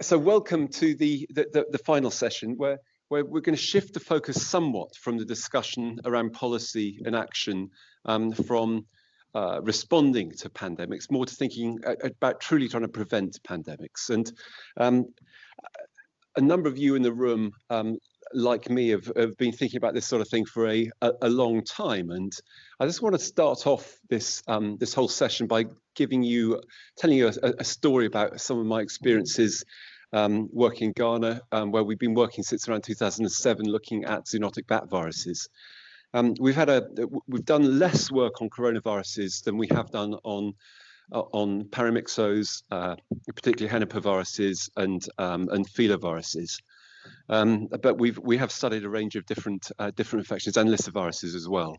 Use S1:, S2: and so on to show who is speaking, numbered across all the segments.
S1: So welcome to the final session where we're going to shift the focus somewhat from the discussion around policy and action from responding to pandemics, more to thinking about truly trying to prevent pandemics. And a number of you in the room, like me, have been thinking about this sort of thing for a long time. And I just want to start off this this whole session by telling you a story about some of my experiences working in Ghana, where we've been working since around 2007, looking at zoonotic bat viruses. We've done less work on coronaviruses than we have done on paramyxos, particularly henipaviruses and filoviruses. But we have studied a range of different infections and lyssaviruses as well,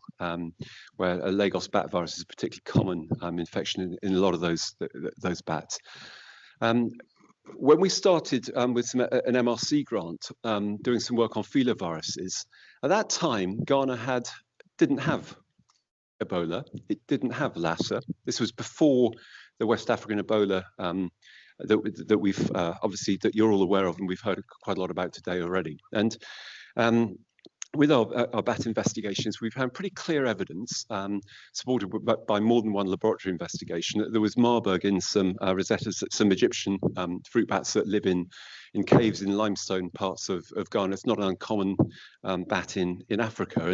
S1: where a Lagos bat virus is a particularly common infection in a lot of those bats. When we started with an MRC grant, doing some work on filoviruses, at that time Ghana didn't have Ebola, it didn't have Lassa. This was before the West African Ebola that we've obviously that you're all aware of and we've heard quite a lot about today already. And with our bat investigations, we've had pretty clear evidence, supported by more than one laboratory investigation, that there was Marburg in some rosettas, some Egyptian fruit bats that live in caves in limestone parts of Ghana. It's not an uncommon bat in Africa.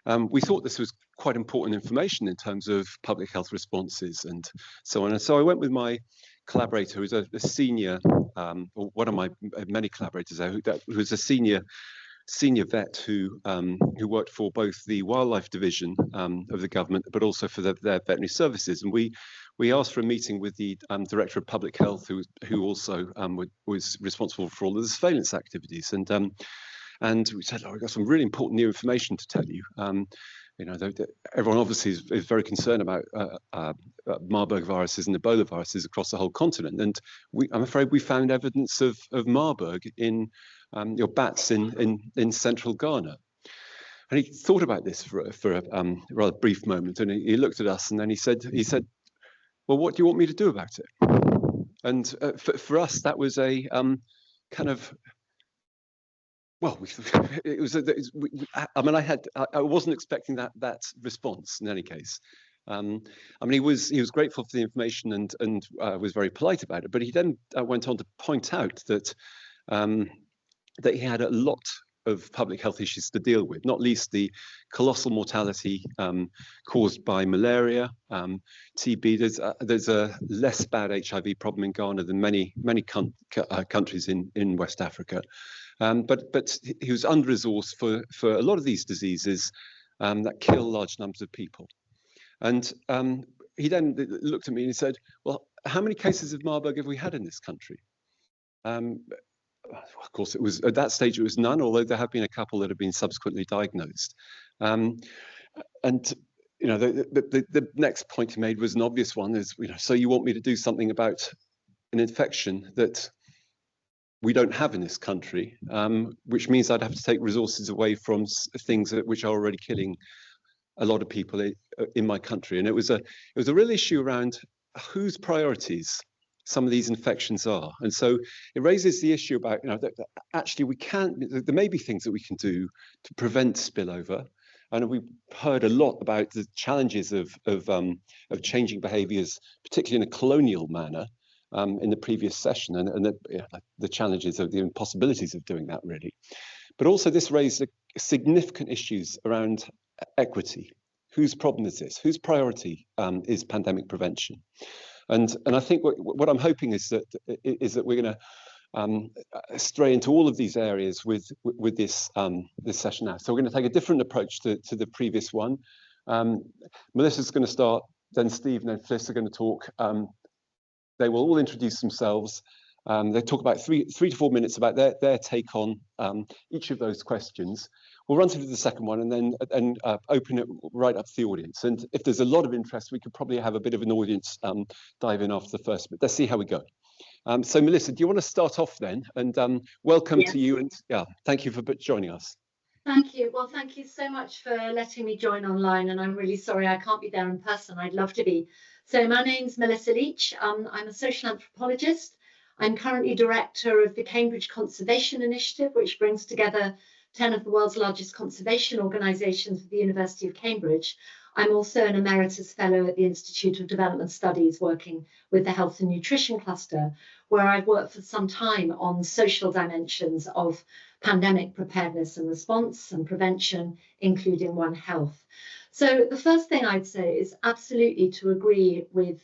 S1: And we thought this was quite important information in terms of public health responses and so on. And so I went with my collaborator, who's a senior, or one of my many collaborators there, who was a senior vet who worked for both the wildlife division of the government, but also for their veterinary services. And we asked for a meeting with the director of public health, who also was responsible for all the surveillance activities. And we said, we've got some really important new information to tell you. You know, everyone obviously is very concerned about Marburg viruses and Ebola viruses across the whole continent. And I'm afraid we found evidence of Marburg in your bats in central Ghana. And he thought about this for a rather brief moment, and he looked at us, and then he said, well, what do you want me to do about it? And for us, that was a kind of, well, it was. I mean, I wasn't expecting that response in any case. I mean, he was grateful for the information and was very polite about it. But he then went on to point out that he had a lot of public health issues to deal with, not least the colossal mortality caused by malaria, TB. There's a less bad HIV problem in Ghana than many countries in West Africa. But he was under-resourced for a lot of these diseases that kill large numbers of people. And he then looked at me and he said, well, how many cases of Marburg have we had in this country? Of course, it was at that stage it was none, although there have been a couple that have been subsequently diagnosed. And you know, the next point he made was an obvious one: is, you know, so you want me to do something about an infection that we don't have in this country, which means I'd have to take resources away from things which are already killing a lot of people in my country. And it was a real issue around whose priorities some of these infections are. And so it raises the issue about, you know, that actually there may be things that we can do to prevent spillover. And we've heard a lot about the challenges of changing behaviours, particularly in a colonial manner, in the previous session, and the challenges of the impossibilities of doing that, really. But also this raised significant issues around equity. Whose problem is this? Whose priority is pandemic prevention? And I think what I'm hoping is that we're going to stray into all of these areas with this session now. So we're going to take a different approach to the previous one. Melissa's going to start, then Steve and then Fliss are going to talk. They will all introduce themselves. They talk about three to 4 minutes about their take on each of those questions. We'll run through the second one and then open it right up to the audience. And if there's a lot of interest, we could probably have a bit of an audience dive in after the first bit. Let's see how we go. So Melissa, do you want to start off then? And welcome to you. And yeah, thank you for joining us.
S2: Thank you. Well, thank you so much for letting me join online. And I'm really sorry I can't be there in person. I'd love to be. So my name's Melissa Leach. I'm a social anthropologist. I'm currently director of the Cambridge Conservation Initiative, which brings together 10 of the world's largest conservation organisations with the University of Cambridge. I'm also an emeritus fellow at the Institute of Development Studies, working with the Health and Nutrition Cluster, where I've worked for some time on social dimensions of pandemic preparedness and response and prevention, including One Health. So the first thing I'd say is absolutely to agree with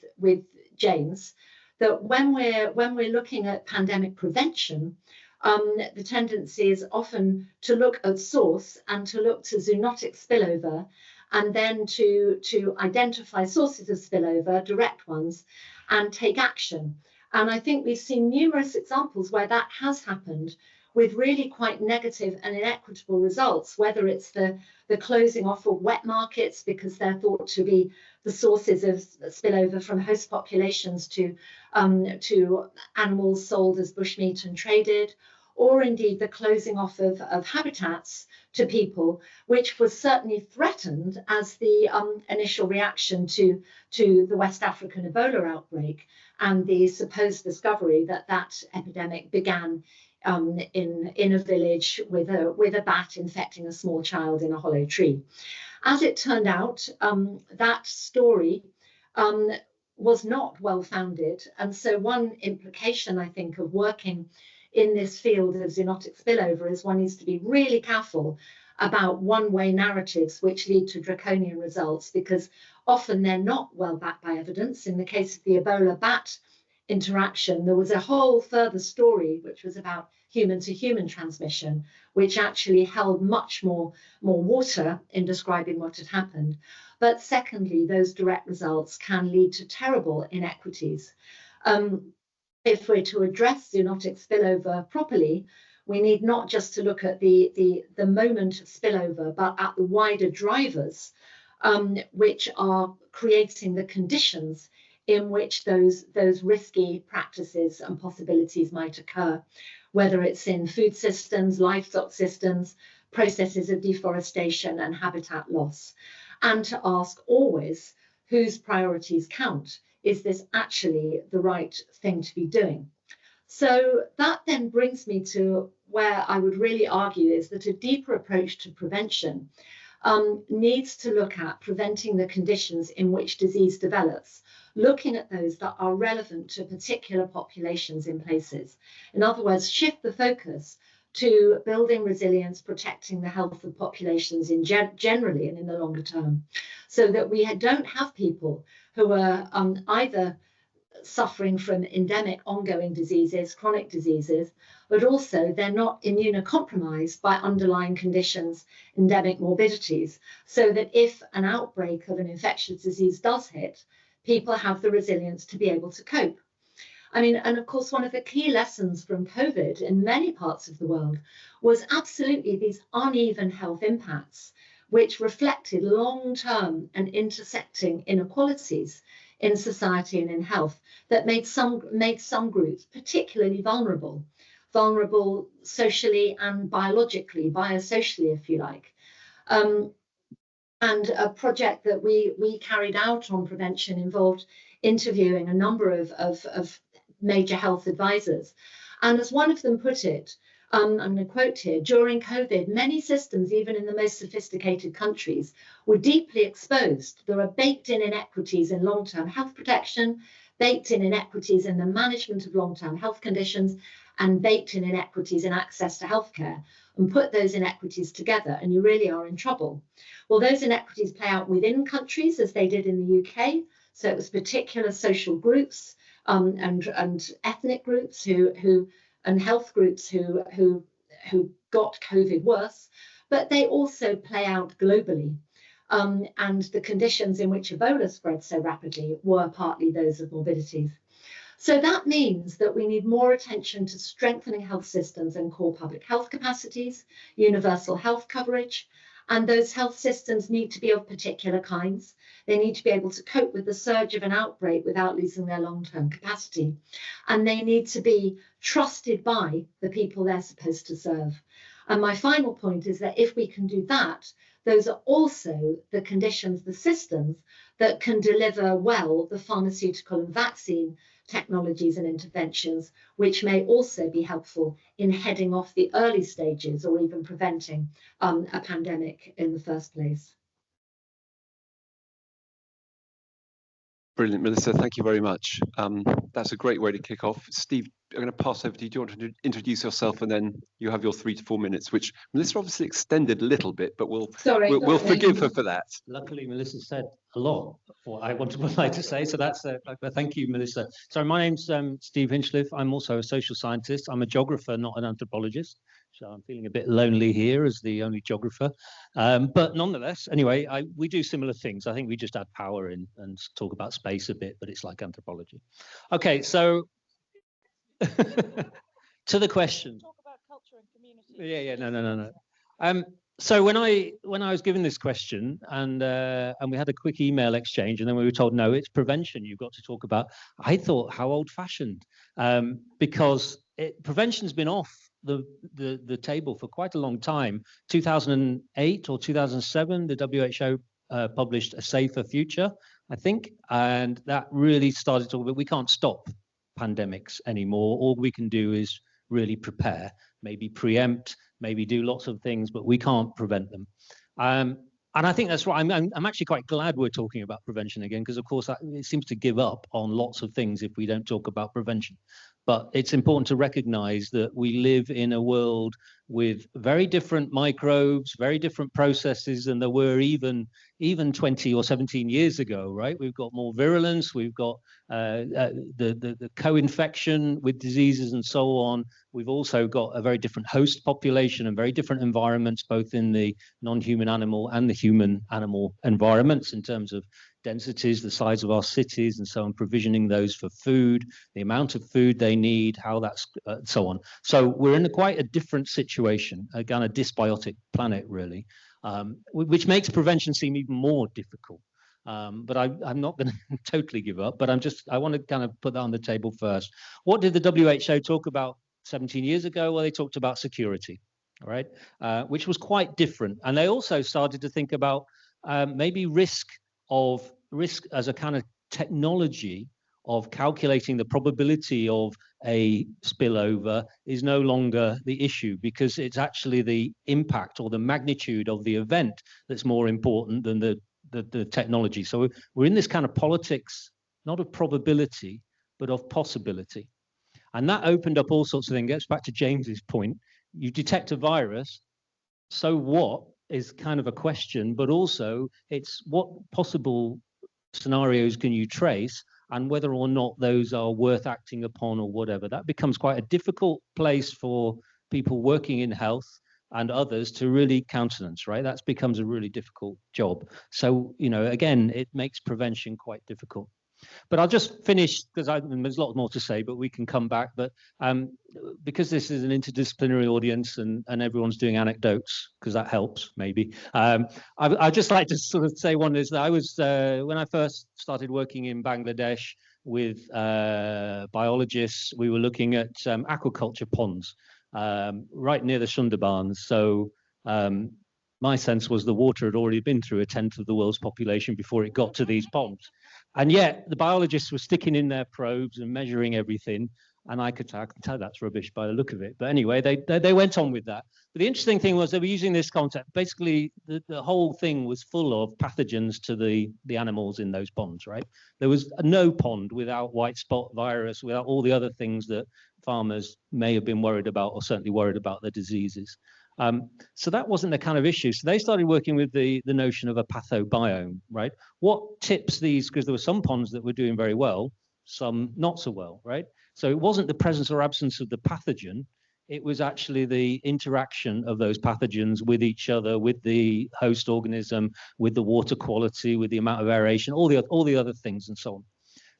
S2: James that when we're looking at pandemic prevention, the tendency is often to look at source and to look to zoonotic spillover, and then to identify sources of spillover, direct ones, and take action. And I think we've seen numerous examples where that has happened with really quite negative and inequitable results, whether it's the closing off of wet markets because they're thought to be the sources of spillover from host populations to animals sold as bushmeat and traded, or indeed the closing off of habitats to people, which was certainly threatened as the initial reaction to the West African Ebola outbreak and the supposed discovery that that epidemic began in a village with a bat infecting a small child in a hollow tree. As it turned out, that story was not well founded. And so one implication, I think, of working in this field of zoonotic spillover is one needs to be really careful about one-way narratives which lead to draconian results, because often they're not well backed by evidence. In the case of the Ebola bat interaction, there was a whole further story which was about human-to-human transmission, which actually held much more water in describing what had happened. But secondly, those direct results can lead to terrible inequities. If we're to address zoonotic spillover properly, we need not just to look at the moment of spillover, but at the wider drivers, which are creating the conditions in which those risky practices and possibilities might occur, whether it's in food systems, livestock systems, processes of deforestation and habitat loss. And to ask always whose priorities count. Is this actually the right thing to be doing? So that then brings me to where I would really argue is that a deeper approach to prevention needs to look at preventing the conditions in which disease develops, looking at those that are relevant to particular populations in places. In other words, shift the focus to building resilience, protecting the health of populations in generally and in the longer term, so that we don't have people who are either suffering from endemic ongoing diseases, chronic diseases, but also they're not immunocompromised by underlying conditions, endemic morbidities, so that if an outbreak of an infectious disease does hit, people have the resilience to be able to cope. I mean, and of course, one of the key lessons from COVID in many parts of the world was absolutely these uneven health impacts, which reflected long-term and intersecting inequalities in society and in health that made some groups particularly vulnerable socially and biologically, biosocially, if you like. And a project that we carried out on prevention involved interviewing a number of major health advisors. And as one of them put it, I'm going to quote here, during COVID, many systems, even in the most sophisticated countries, were deeply exposed. There are baked-in inequities in long-term health protection, baked-in inequities in the management of long-term health conditions, and baked-in inequities in access to healthcare. And put those inequities together, and you really are in trouble. Well, those inequities play out within countries, as they did in the UK. So it was particular social groups and ethnic groups and health groups who got COVID worse, but they also play out globally. And the conditions in which Ebola spread so rapidly were partly those of morbidities. So that means that we need more attention to strengthening health systems and core public health capacities, universal health coverage, and those health systems need to be of particular kinds. They need to be able to cope with the surge of an outbreak without losing their long-term capacity. And they need to be trusted by the people they're supposed to serve. And my final point is that if we can do that, those are also the conditions, the systems that can deliver well the pharmaceutical and vaccine technologies and interventions, which may also be helpful in heading off the early stages or even preventing a pandemic in the first place.
S1: Brilliant, Melissa. Thank you very much. That's a great way to kick off. Steve, I'm going to pass over to you. Do you want to introduce yourself, and then you have your 3 to 4 minutes, which Melissa obviously extended a little bit, but we'll forgive her for that.
S3: Luckily, Melissa said a lot of what I would like to say, so that's thank you, Melissa. So my name's Steve Hinchliffe. I'm also a social scientist. I'm a geographer, not an anthropologist. So I'm feeling a bit lonely here as the only geographer. But nonetheless, anyway, we do similar things. I think we just add power in and talk about space a bit, but it's like anthropology. Okay, so to the question.
S4: Talk about culture and community.
S3: Yeah, no. So when I was given this question and we had a quick email exchange, and then we were told, no, it's prevention you've got to talk about. I thought, how old-fashioned, because prevention's been off the table for quite a long time. 2008 or 2007, the WHO published A Safer Future, I think, and that really started talking about we can't stop pandemics anymore. All we can do is really prepare, maybe preempt, maybe do lots of things, but we can't prevent them. And I think that's right. I'm actually quite glad we're talking about prevention again, because of course it seems to give up on lots of things if we don't talk about prevention. But it's important to recognize that we live in a world with very different microbes, very different processes than there were even 20 or 17 years ago, right? We've got more virulence, we've got the co-infection with diseases and so on. We've also got a very different host population and very different environments, both in the non-human animal and the human animal environments in terms of densities, the size of our cities and so on, provisioning those for food, the amount of food they need, how that's so on. So we're in quite a different situation, a kind of dysbiotic planet really, which makes prevention seem even more difficult. But I'm not going to totally give up, but I want to kind of put that on the table first. What did the WHO talk about 17 years ago? Well, they talked about security, all right, which was quite different. And they also started to think about maybe risk as a kind of technology of calculating the probability of a spillover is no longer the issue, because it's actually the impact or the magnitude of the event that's more important than the technology. So we're in this kind of politics, not of probability, but of possibility. And that opened up all sorts of things. Gets back to James's point. You detect a virus, so what is kind of a question, but also it's what possible scenarios can you trace and whether or not those are worth acting upon or whatever. That becomes quite a difficult place for people working in health and others to really countenance, right? That becomes a really difficult job. So, you know, again, it makes prevention quite difficult. But I'll just finish, because there's a lot more to say, but we can come back. But because this is an interdisciplinary audience and everyone's doing anecdotes, because that helps maybe, I'd just like to sort of say one is that I was, when I first started working in Bangladesh with biologists, we were looking at aquaculture ponds right near the Sundarbans. So my sense was the water had already been through 1/10 of the world's population before it got to these ponds. And yet the biologists were sticking in their probes and measuring everything. And I can tell that's rubbish by the look of it. But anyway, they went on with that. But the interesting thing was they were using this concept. Basically, the whole thing was full of pathogens to the animals in those ponds, right? There was no pond without white spot virus, without all the other things that farmers may have been worried about, or certainly worried about the diseases. So that wasn't the kind of issue. So they started working with the notion of a pathobiome, right? What tips these, because there were some ponds that were doing very well, some not so well, right? So it wasn't the presence or absence of the pathogen, it was actually the interaction of those pathogens with each other, with the host organism, with the water quality, with the amount of aeration, all the other things and so on.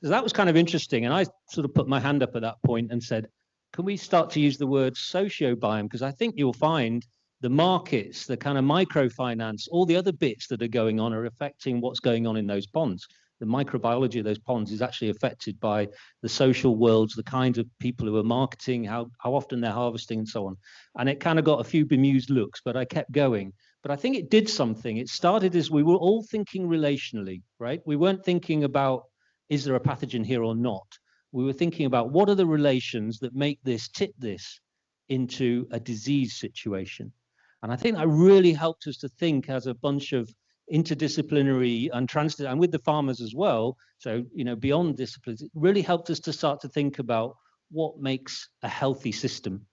S3: So that was kind of interesting. And I sort of put my hand up at that point and said, can we start to use the word sociobiome? Because I think you'll find the markets, the kind of microfinance, all the other bits that are going on are affecting what's going on in those ponds. The microbiology of those ponds is actually affected by the social worlds, the kinds of people who are marketing, how often they're harvesting and so on. And it kind of got a few bemused looks, but I kept going. But I think it did something. It started as we were all thinking relationally, right? We weren't thinking about, is there a pathogen here or not? we were thinking about what are the relations that make this tip this into a disease situation. And I think that really helped us to think as a bunch of interdisciplinary and and with the farmers as well. So, beyond disciplines, it really helped us to start to think about what makes a healthy system.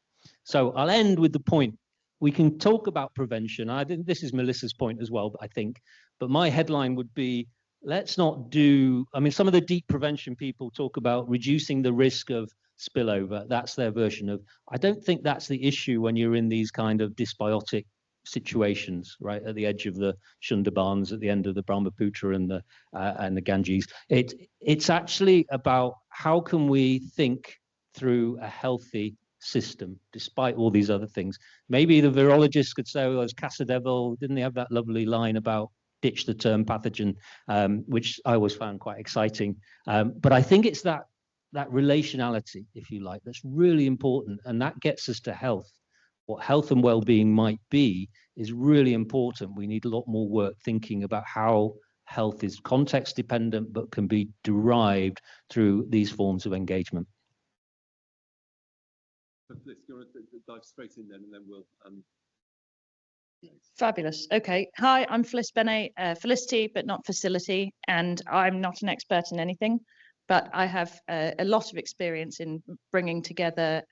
S3: So I'll end with the point. We can talk about prevention. I think this is Melissa's point as well, I think. But my headline would be, let's not do, some of the deep prevention people talk about reducing the risk of spillover. That's their version of, I don't think that's the issue when you're in these kind of dysbiotic situations, right, at the edge of the Sundarbans, at the end of the Brahmaputra and the Ganges. It's actually about how can we think through a healthy system, despite all these other things. Maybe the virologists could say, well, as Casadevil, didn't they have that lovely line about ditch the term pathogen, which I always found quite exciting. But I think it's that relationality, if you like, that's really important, and that gets us to health. What health and well-being might be is really important. We need a lot more work thinking about how health is context dependent, but can be derived through these forms of engagement.
S1: So Fliss, you want to dive straight in then, and then we'll.
S4: Fabulous. Okay. Hi, I'm Fliss Bennee, Felicity, but not facility. And I'm not an expert in anything, but I have a lot of experience in bringing together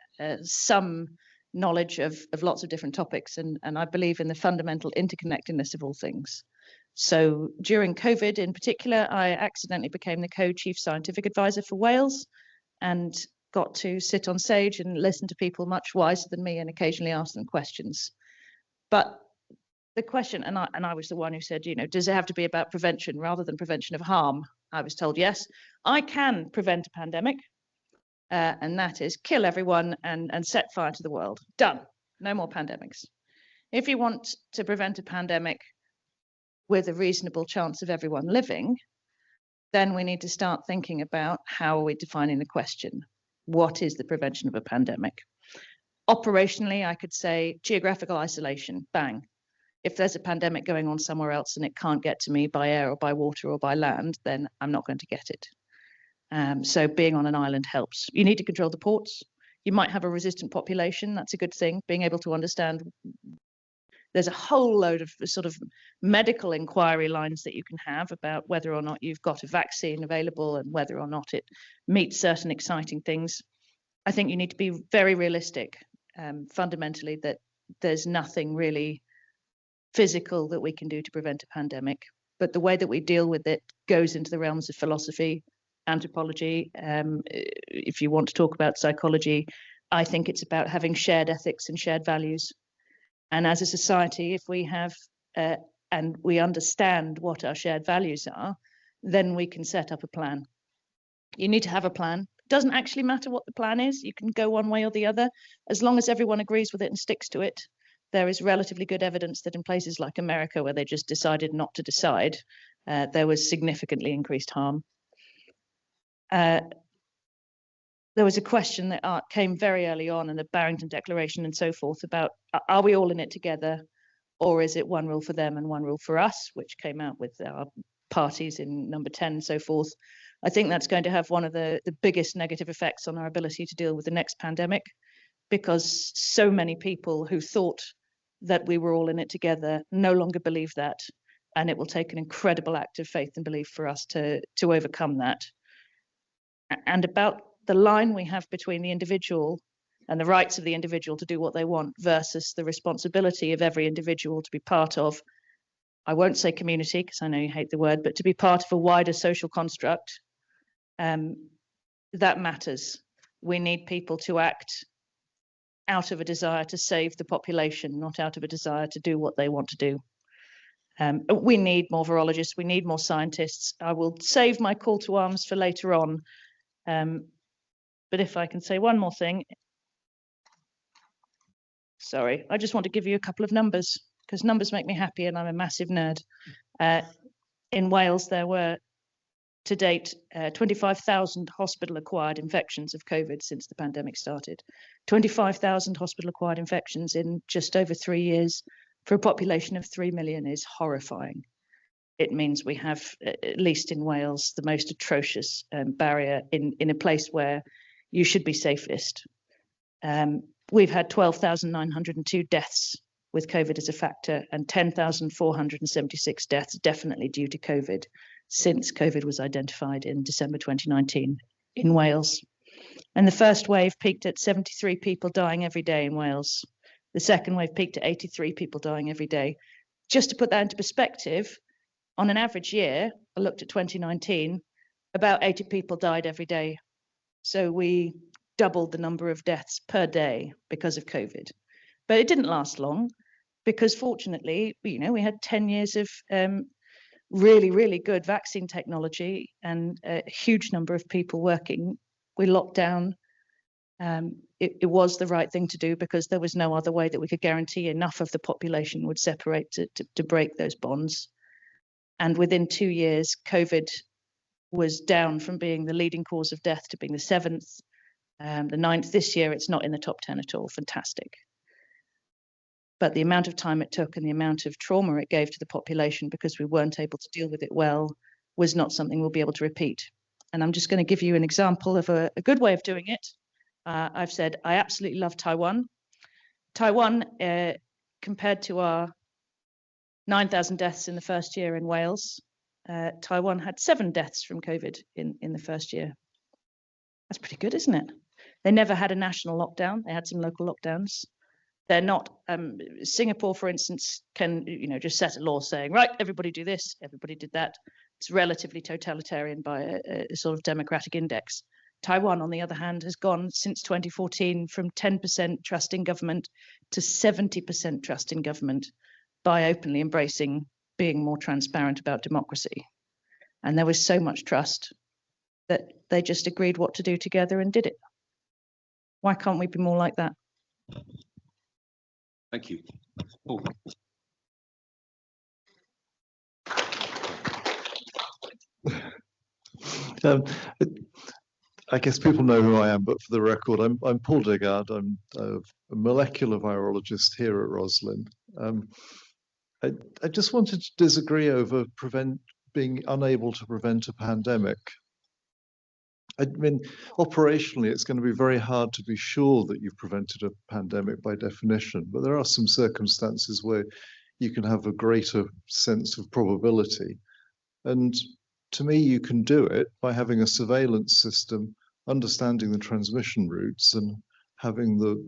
S4: some knowledge of lots of different topics. And I believe in the fundamental interconnectedness of all things. So during COVID in particular, I accidentally became the co-chief scientific advisor for Wales and got to sit on stage and listen to people much wiser than me and occasionally ask them questions. But the question, and I was the one who said, does it have to be about prevention rather than prevention of harm? I was told, yes, I can prevent a pandemic, and that is kill everyone and set fire to the world. Done. No more pandemics. If you want to prevent a pandemic with a reasonable chance of everyone living, then we need to start thinking about how are we defining the question? What is the prevention of a pandemic? Operationally, I could say geographical isolation, bang. If there's a pandemic going on somewhere else and it can't get to me by air or by water or by land, then I'm not going to get it. So being on an island helps. You need to control the ports. You might have a resistant population. That's a good thing. Being able to understand, there's a whole load of sort of medical inquiry lines that you can have about whether or not you've got a vaccine available and whether or not it meets certain exciting things. I think you need to be very realistic, fundamentally, that there's nothing really physical that we can do to prevent a pandemic, but the way that we deal with it goes into the realms of philosophy, anthropology. If you want to talk about psychology, I think it's about having shared ethics and shared values. And as a society, if we have and we understand what our shared values are, then we can set up a plan. You need to have a plan. It doesn't actually matter what the plan is. You can go one way or the other. As long as everyone agrees with it and sticks to it, there is relatively good evidence that in places like America, where they just decided not to decide, there was significantly increased harm. There was a question that came very early on in the Barrington Declaration and so forth about, are we all in it together, or is it one rule for them and one rule for us, which came out with our parties in number 10 and so forth. I think that's going to have one of the biggest negative effects on our ability to deal with the next pandemic, because so many people who thought that we were all in it together no longer believe that, and it will take an incredible act of faith and belief for us to overcome that. And about the line we have between the individual and the rights of the individual to do what they want versus the responsibility of every individual to be part of, I won't say community because I know you hate the word, but to be part of a wider social construct, that matters. We need people to act out of a desire to save the population, not out of a desire to do what they want to do. We need more virologists, we need more scientists. I will save my call to arms for later on. But if I can say one more thing, sorry, I just want to give you a couple of numbers because numbers make me happy and I'm a massive nerd. In Wales, there were to date 25,000 hospital-acquired infections of COVID since the pandemic started. 25,000 hospital-acquired infections in just over 3 years for a population of 3 million is horrifying. it means we have, at least in Wales, the most atrocious barrier in a place where you should be safest. We've had 12,902 deaths with COVID as a factor, and 10,476 deaths definitely due to COVID since COVID was identified in December 2019 in Wales. And the first wave peaked at 73 people dying every day in Wales. The second wave peaked at 83 people dying every day. Just to put that into perspective, on an average year, I looked at 2019, about 80 people died every day. So we doubled the number of deaths per day because of COVID. But it didn't last long, because fortunately, we had 10 years of really, really good vaccine technology and a huge number of people working. We locked down. It was the right thing to do because there was no other way that we could guarantee enough of the population would separate to break those bonds. And within 2 years, COVID was down from being the leading cause of death to being the 7th, the 9th. This year, it's not in the top 10 at all. Fantastic. But the amount of time it took and the amount of trauma it gave to the population because we weren't able to deal with it well was not something we'll be able to repeat. And I'm just going to give you an example of a good way of doing it. I've said I absolutely love Taiwan. Taiwan, compared to our 9,000 deaths in the first year in Wales, Taiwan had 7 deaths from COVID in the first year. That's pretty good, isn't it? They never had a national lockdown. They had some local lockdowns. They're not, Singapore, for instance, can just set a law saying, right, everybody do this, everybody did that. It's relatively totalitarian by a sort of democratic index. Taiwan, on the other hand, has gone since 2014 from 10% trust in government to 70% trust in government by openly embracing being more transparent about democracy. And there was so much trust that they just agreed what to do together and did it. Why can't we be more like that?
S1: Thank you. Paul.
S5: I guess people know who I am, but for the record, I'm Paul Digard. I'm a molecular virologist here at Roslin. I just wanted to disagree over being unable to prevent a pandemic. I mean, operationally, it's going to be very hard to be sure that you've prevented a pandemic by definition, but there are some circumstances where you can have a greater sense of probability. And to me, you can do it by having a surveillance system, understanding the transmission routes and having the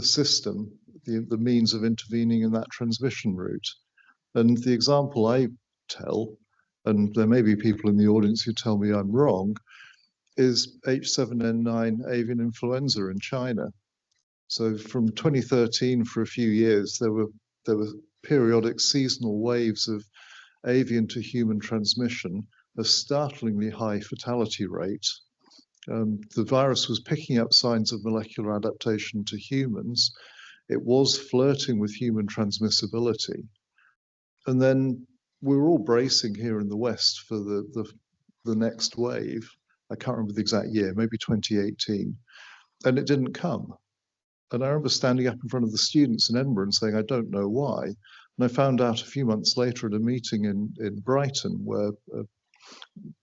S5: system, the means of intervening in that transmission route. And the example I tell, and there may be people in the audience who tell me I'm wrong, is H7N9 avian influenza in China. So from 2013, for a few years, there were periodic seasonal waves of avian to human transmission, a startlingly high fatality rate. The virus was picking up signs of molecular adaptation to humans. It was flirting with human transmissibility. And then we were all bracing here in the West for the next wave. I can't remember the exact year, maybe 2018, and it didn't come. And I remember standing up in front of the students in Edinburgh and saying, I don't know why. And I found out a few months later at a meeting in Brighton where a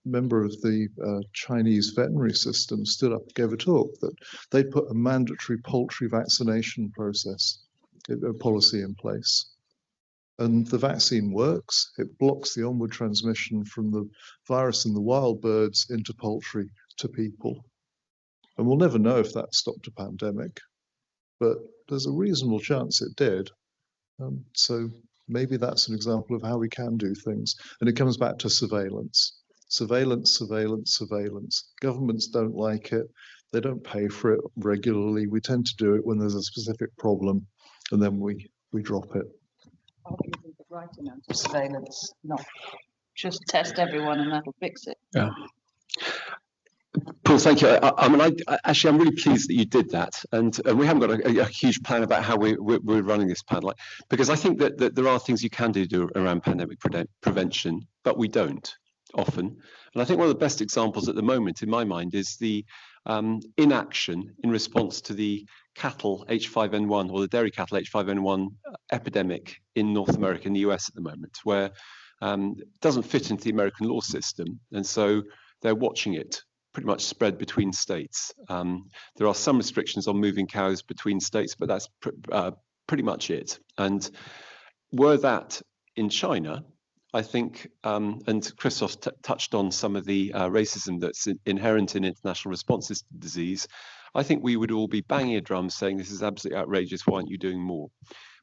S5: member of the Chinese veterinary system stood up and gave a talk that they'd put a mandatory poultry vaccination policy in place. And the vaccine works. It blocks the onward transmission from the virus in the wild birds into poultry to people. And we'll never know if that stopped a pandemic, but there's a reasonable chance it did. So maybe that's an example of how we can do things. And it comes back to surveillance. Surveillance, surveillance, surveillance. Governments don't like it. They don't pay for it regularly. We tend to do it when there's a specific problem, and then we drop it.
S4: How do you think the right amount of surveillance, not just test everyone and that'll fix it?
S1: Yeah. Paul, thank you. I'm really pleased that you did that, and we haven't got a huge plan about how we're running this panel, because I think that there are things you can do around pandemic prevention, but we don't. often. And I think one of the best examples at the moment, in my mind, is the inaction in response to the cattle H5N1 or the dairy cattle H5N1 epidemic in North America and the US at the moment, where it doesn't fit into the American law system. And so they're watching it pretty much spread between states. There are some restrictions on moving cows between states, but that's pretty much it. And were that in China, I think, and Christoph touched on some of the racism that's inherent in international responses to disease, I think we would all be banging a drum saying this is absolutely outrageous, why aren't you doing more?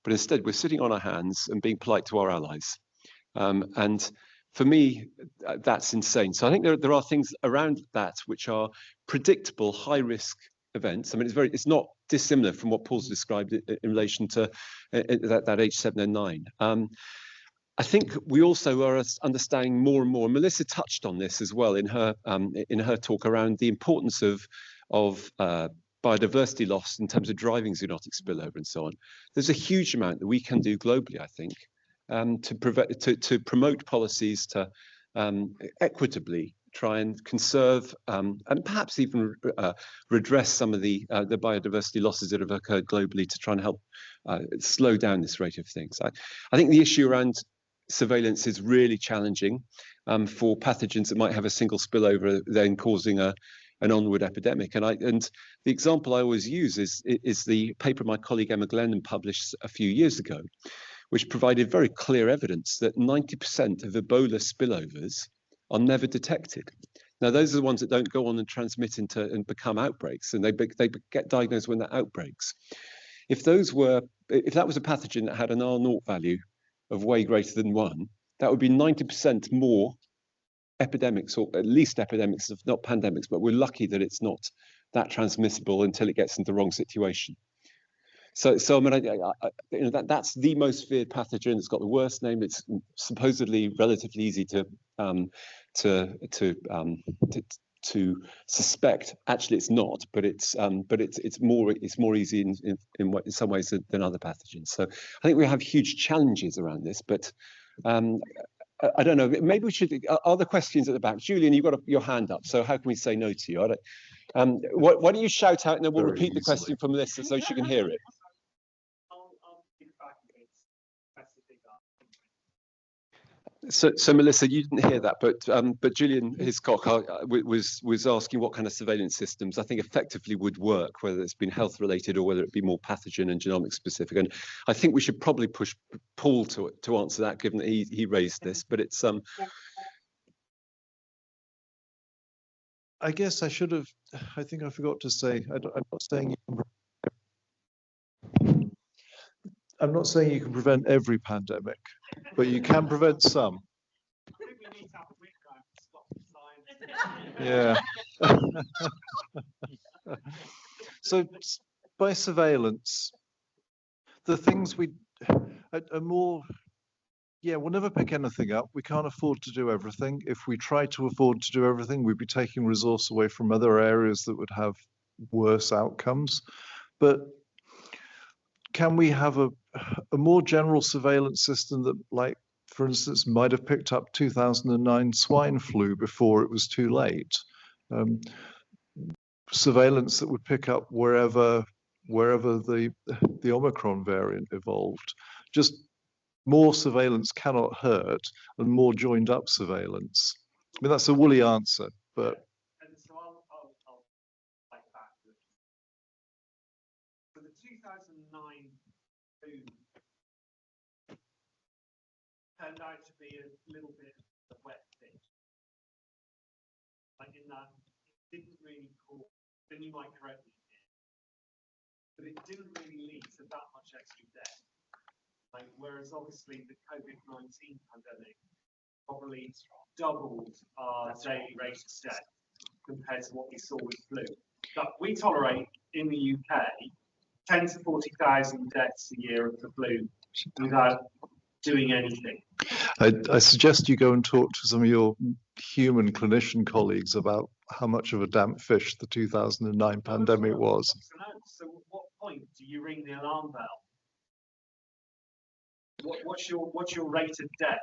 S1: But instead, we're sitting on our hands and being polite to our allies. And for me, that's insane. So I think there are things around that which are predictable, high-risk events. I mean, it's not dissimilar from what Paul's described in relation to that H7N9. I think we also are understanding more and more. Melissa touched on this as well in her talk around the importance of biodiversity loss in terms of driving zoonotic spillover and so on. There's a huge amount that we can do globally, I think, to promote policies to equitably try and conserve and perhaps even redress some of the biodiversity losses that have occurred globally to try and help slow down this rate of things. I think the issue around surveillance is really challenging for pathogens that might have a single spillover, then causing an onward epidemic. And the example I always use is the paper my colleague Emma Glennon published a few years ago, which provided very clear evidence that 90% of Ebola spillovers are never detected. Now, those are the ones that don't go on and transmit and become outbreaks, and they get diagnosed when they're outbreaks. If that was a pathogen that had an R0 value of way greater than 1, that would be 90% more epidemics, or at least epidemics, if not pandemics, but we're lucky that it's not that transmissible until it gets into the wrong situation. So I mean, that's the most feared pathogen. It's got the worst name. It's supposedly relatively easy to suspect. Actually, it's not, but it's more easy in some ways than other pathogens. So I think we have huge challenges around this, but I don't know. Maybe we should. Are there questions at the back? Julian, you've got your hand up. So how can we say no to you? Why don't you shout out and then we'll repeat the question from Melissa so she can hear it. So Melissa, you didn't hear that, but Julian Hiscock was asking what kind of surveillance systems I think effectively would work, whether it's been health related or whether it be more pathogen and genomic specific. And I think we should probably push Paul to answer that, given that he raised this. But it's
S5: I guess I should have. I think I forgot to say. I'm not saying you can prevent every pandemic, but you can prevent some. Yeah. So by surveillance, the things we are more, we'll never pick anything up. We can't afford to do everything. If we try to afford to do everything, we'd be taking resource away from other areas that would have worse outcomes. But can we have a more general surveillance system that, like, for instance, might have picked up 2009 swine flu before it was too late? Surveillance that would pick up wherever the Omicron variant evolved. Just more surveillance cannot hurt, and more joined up surveillance. I mean, that's a woolly answer, but.
S6: And so I'll like that. So the 2009 flu turned out to be a little bit of a wet fish. Like in that, it didn't really cause, then you might correct me here, but it didn't really lead to that much extra death. Like, whereas obviously the COVID-19 pandemic probably doubled our daily rate of death compared to what we saw with flu. But we tolerate in the UK 10 to 40,000 deaths a year of the flu without doing anything.
S5: I suggest you go and talk to some of your human clinician colleagues about how much of a damp fish the 2009 pandemic was.
S6: So at what point do you ring the alarm bell? What's your rate of death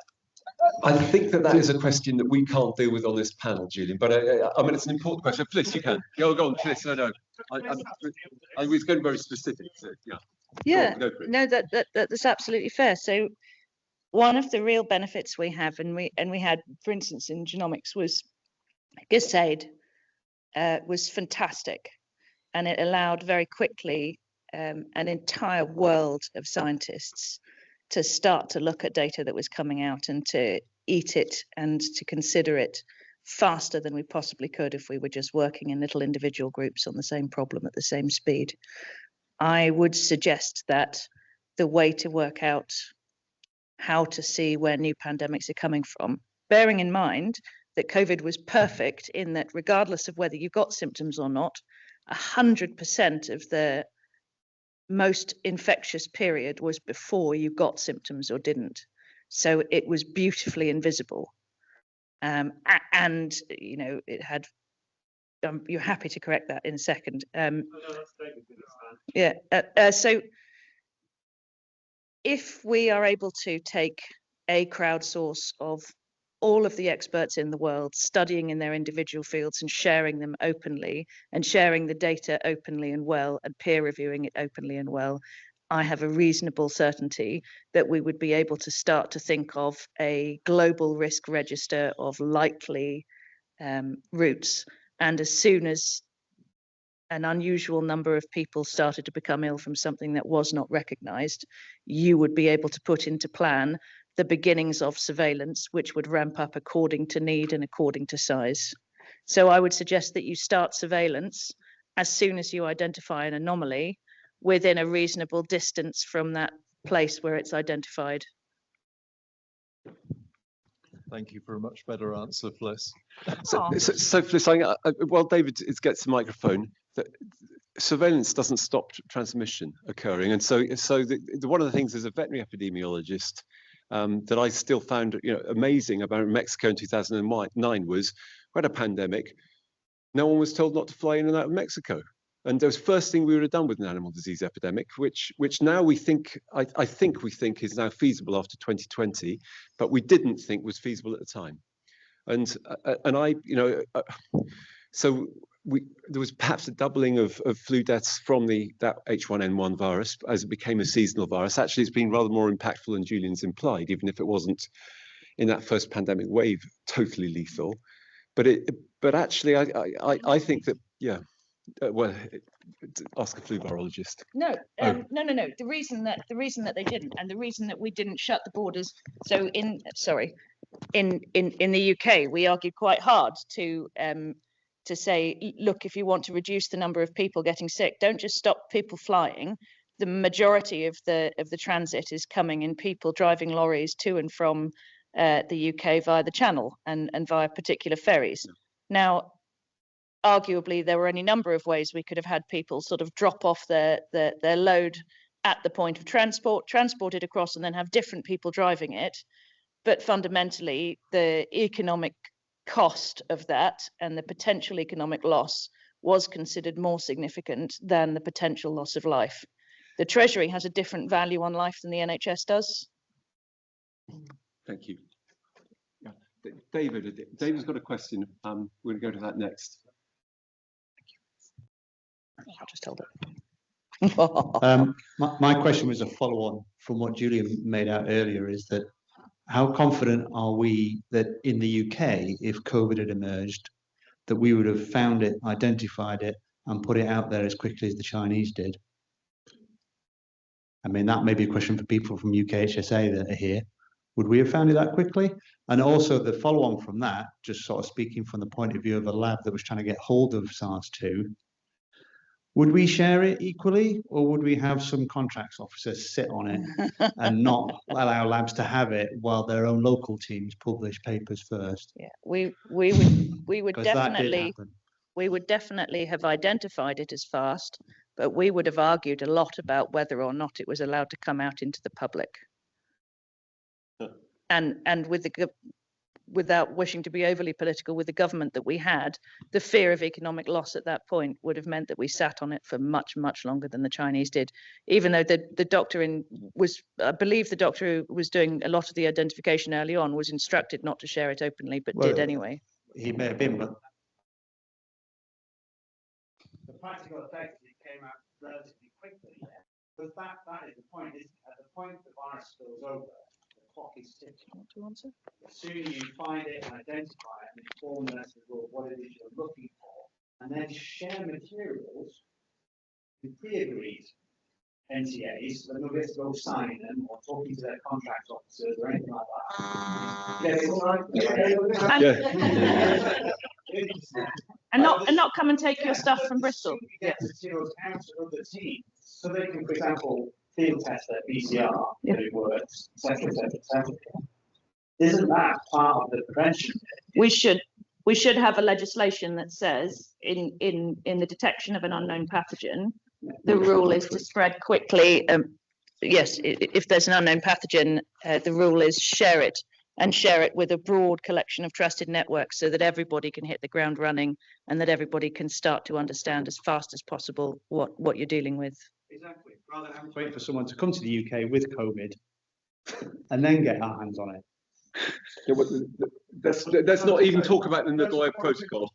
S1: I think that is a question that we can't deal with on this panel, Julian. But I mean, it's an important question. Fliss, you can. Go on, Fliss. No, I was going very specific. So, yeah.
S4: Yeah.
S1: Go for it.
S4: No, that's absolutely fair. So one of the real benefits we have, and we had, for instance, in genomics, was GISAID was fantastic, and it allowed very quickly an entire world of scientists to start to look at data that was coming out and to eat it and to consider it faster than we possibly could if we were just working in little individual groups on the same problem at the same speed. I would suggest that the way to work out how to see where new pandemics are coming from, bearing in mind that COVID was perfect in that regardless of whether you got symptoms or not, 100% of the most infectious period was before you got symptoms or didn't. So it was beautifully invisible. And, you know, it had, you're happy to correct that in a second. So if we are able to take a crowdsource of all of the experts in the world studying in their individual fields and sharing them openly and sharing the data openly and well and peer reviewing it openly and well, I have a reasonable certainty that we would be able to start to think of a global risk register of likely routes. And as soon as an unusual number of people started to become ill from something that was not recognized, you would be able to put into plan the beginnings of surveillance, which would ramp up according to need and according to size. So I would suggest that you start surveillance as soon as you identify an anomaly within a reasonable distance from that place where it's identified.
S5: Thank you for a much better answer, Fliss.
S1: So Fliss, while David gets the microphone, surveillance doesn't stop transmission occurring. And so one of the things as a veterinary epidemiologist that I still found amazing about Mexico in 2009 was we had a pandemic. No one was told not to fly in and out of Mexico. And that was the first thing we would have done with an animal disease epidemic, which now we think, I think we think is now feasible after 2020, but we didn't think was feasible at the time. And so there was perhaps a doubling of flu deaths from that H1N1 virus as it became a seasonal virus. Actually, it's been rather more impactful than Julian's implied, even if it wasn't in that first pandemic wave totally lethal. But actually, I think that ask a flu virologist.
S4: No. The reason that they didn't, and the reason that we didn't shut the borders. So in the UK, we argued quite hard to say, look, if you want to reduce the number of people getting sick, don't just stop people flying. The majority of the transit is coming in people driving lorries to and from the UK via the Channel and via particular ferries. Now, arguably, there were any number of ways we could have had people sort of drop off their load at the point of transport it across, and then have different people driving it. But fundamentally, the economic cost of that and the potential economic loss was considered more significant than the potential loss of life. The Treasury has a different value on life than the NHS does.
S1: Thank you. Yeah. David's got a question. We're going to go to that next.
S4: I'll just hold it.
S7: My question was a follow-on from what Julian made out earlier, is that how confident are we that in the UK, if COVID had emerged, that we would have found it, identified it, and put it out there as quickly as the Chinese did? I mean, that may be a question for people from UK-HSA that are here. Would we have found it that quickly? And also the follow-on from that, just sort of speaking from the point of view of a lab that was trying to get hold of SARS-2, would we share it equally, or would we have some contracts officers sit on it and not allow labs to have it while their own local teams publish papers first?
S4: Yeah, we would definitely have identified it as fast, but we would have argued a lot about whether or not it was allowed to come out into the public. And with without wishing to be overly political, with the government that we had, the fear of economic loss at that point would have meant that we sat on it for much, much longer than the Chinese did. Even though the doctor I believe the doctor who was doing a lot of the identification early on was instructed not to share it openly, but did anyway.
S7: He may have been, but the practical effect it came out relatively quickly. Because that is the point, isn't it? At the point the virus spills over, the clock is ticking.
S4: Want to answer?
S7: The sooner you find it and identify it and inform the rest of the world what it is you're looking for, and then share materials with pre-agreed NTAs, so nobody has to go sign them or talking to their contract officers or anything like that. Yes, all right.
S4: And not come and take your stuff from Bristol.
S7: Get materials out to other teams so they can, for example, field test their PCR, that it works, etc., etc., etc. Isn't that part of the prevention?
S4: We should have a legislation that says in the detection of an unknown pathogen, the rule is to spread quickly. Yes, if there's an unknown pathogen, the rule is share it, and share it with a broad collection of trusted networks so that everybody can hit the ground running and that everybody can start to understand as fast as possible what you're dealing with.
S7: Exactly. Rather than having to wait for someone to come to the UK with COVID and then get our hands on it.
S1: Let's not even talk about the Nagoya Protocol.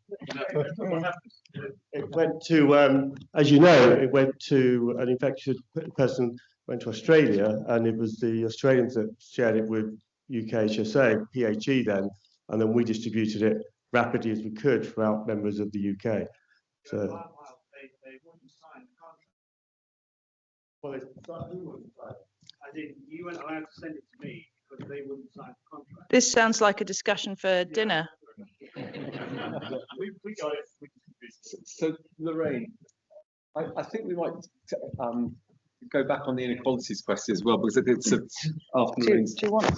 S8: It went to, as you know, it went to an infected person, went to Australia, and it was the Australians that shared it with UK-ICN, PHE then, and then we distributed it rapidly as we could throughout members of the UK. So,
S7: they wouldn't sign the contract.
S8: well, who wouldn't sign?
S7: I think you weren't allowed to send it to me because they wouldn't sign the contract.
S4: This sounds like a discussion for dinner.
S6: We got it.
S1: So Lorraine, I think we might go back on the inequalities question as well, because it's after Lorraine's.
S4: Do you want?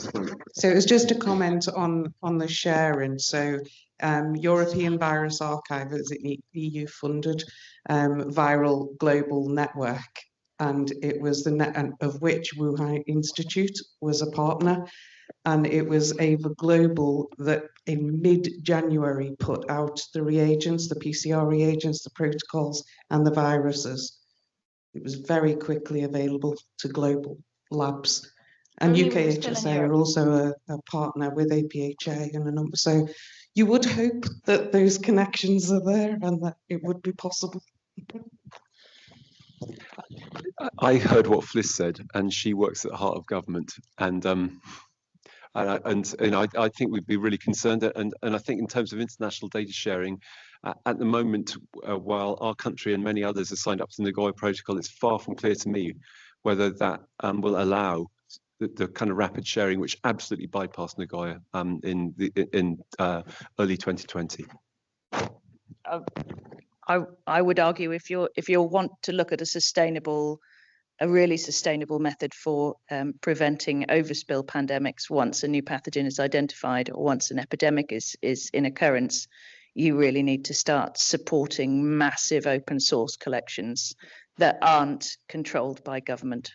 S9: So it was just a comment on the sharing. So European Virus Archive is an EU funded viral global network, and it was the net of which Wuhan Institute was a partner, and it was Ava Global that in mid-January put out the reagents, the PCR reagents, the protocols and the viruses. It was very quickly available to global labs. And
S4: Only when we're still in
S9: UK-ICN
S4: Europe.
S9: are also a partner with APHA and a number. So you would hope that those connections are there and that it would be possible.
S1: I heard what Fliss said, and she works at the heart of government, and I think we'd be really concerned, and I think in terms of international data sharing, at the moment, while our country and many others have signed up to the Nagoya Protocol, it's far from clear to me whether that will allow the kind of rapid sharing which absolutely bypassed Nagoya in early 2020.
S4: I would argue if you want to look at a really sustainable method for preventing overspill pandemics once a new pathogen is identified or once an epidemic is in occurrence, you really need to start supporting massive open source collections that aren't controlled by government.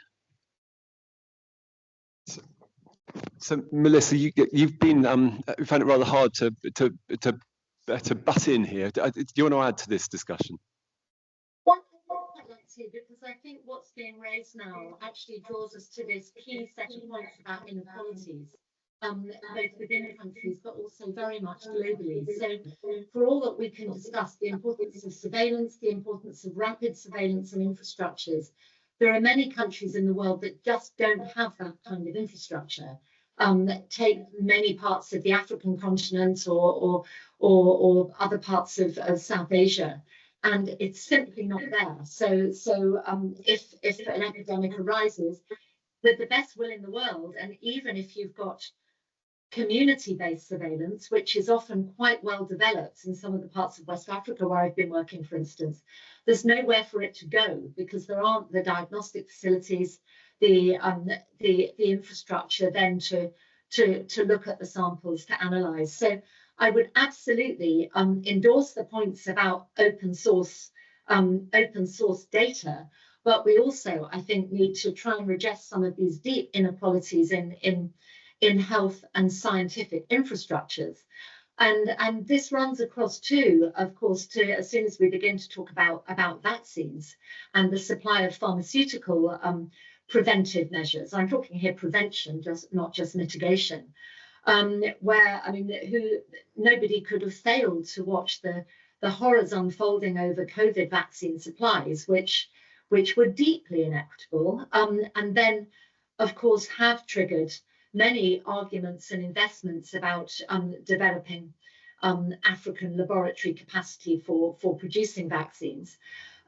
S1: So Melissa, you've been you found it rather hard to butt in here. Do you want to add to this discussion?
S2: Well, I'd like to, because I think what's being raised now actually draws us to this key set of points about inequalities, both within countries but also very much globally. So for all that we can discuss the importance of surveillance, the importance of rapid surveillance and infrastructures, there are many countries in the world that just don't have that kind of infrastructure. Take many parts of the African continent or other parts of South Asia, and it's simply not there. So if an epidemic arises, with the best will in the world, and even if you've got community-based surveillance, which is often quite well developed in some of the parts of West Africa where I've been working, for instance, there's nowhere for it to go because there aren't the diagnostic facilities, the infrastructure then to look at the samples to analyze. So I would absolutely endorse the points about open source data, but we also, I think, need to try and redress some of these deep inequalities in in health and scientific infrastructures. And this runs across too, of course, to as soon as we begin to talk about vaccines and the supply of pharmaceutical preventive measures. I'm talking here prevention, not just mitigation. Where, I mean, nobody could have failed to watch the horrors unfolding over COVID vaccine supplies, which were deeply inequitable, and then, of course, have triggered many arguments and investments about developing African laboratory capacity for producing vaccines.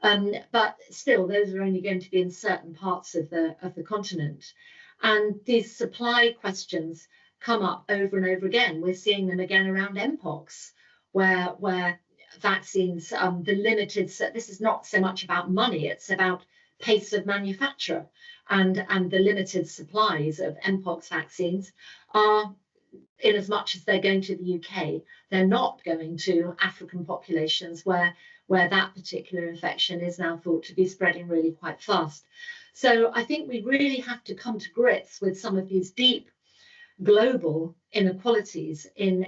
S2: But still, those are only going to be in certain parts of the continent. And these supply questions come up over and over again. We're seeing them again around Mpox, where vaccines, the limited, this is not so much about money, it's about pace of manufacture, and the limited supplies of Mpox vaccines are, in as much as they're going to the UK, they're not going to African populations where that particular infection is now thought to be spreading really quite fast. So I think we really have to come to grips with some of these deep global inequalities in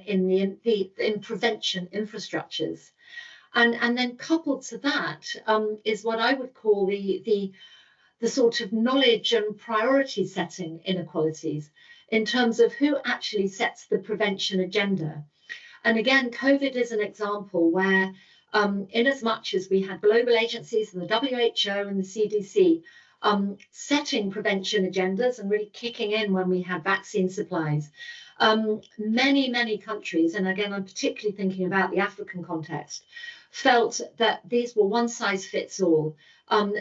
S2: prevention infrastructures. And then coupled to that is what I would call the sort of knowledge and priority setting inequalities in terms of who actually sets the prevention agenda. And again, COVID is an example where in as much as we had global agencies and the WHO and the CDC setting prevention agendas and really kicking in when we had vaccine supplies, many countries, and again, I'm particularly thinking about the African context, felt that these were one size fits all,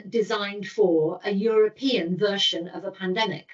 S2: designed for a European version of a pandemic.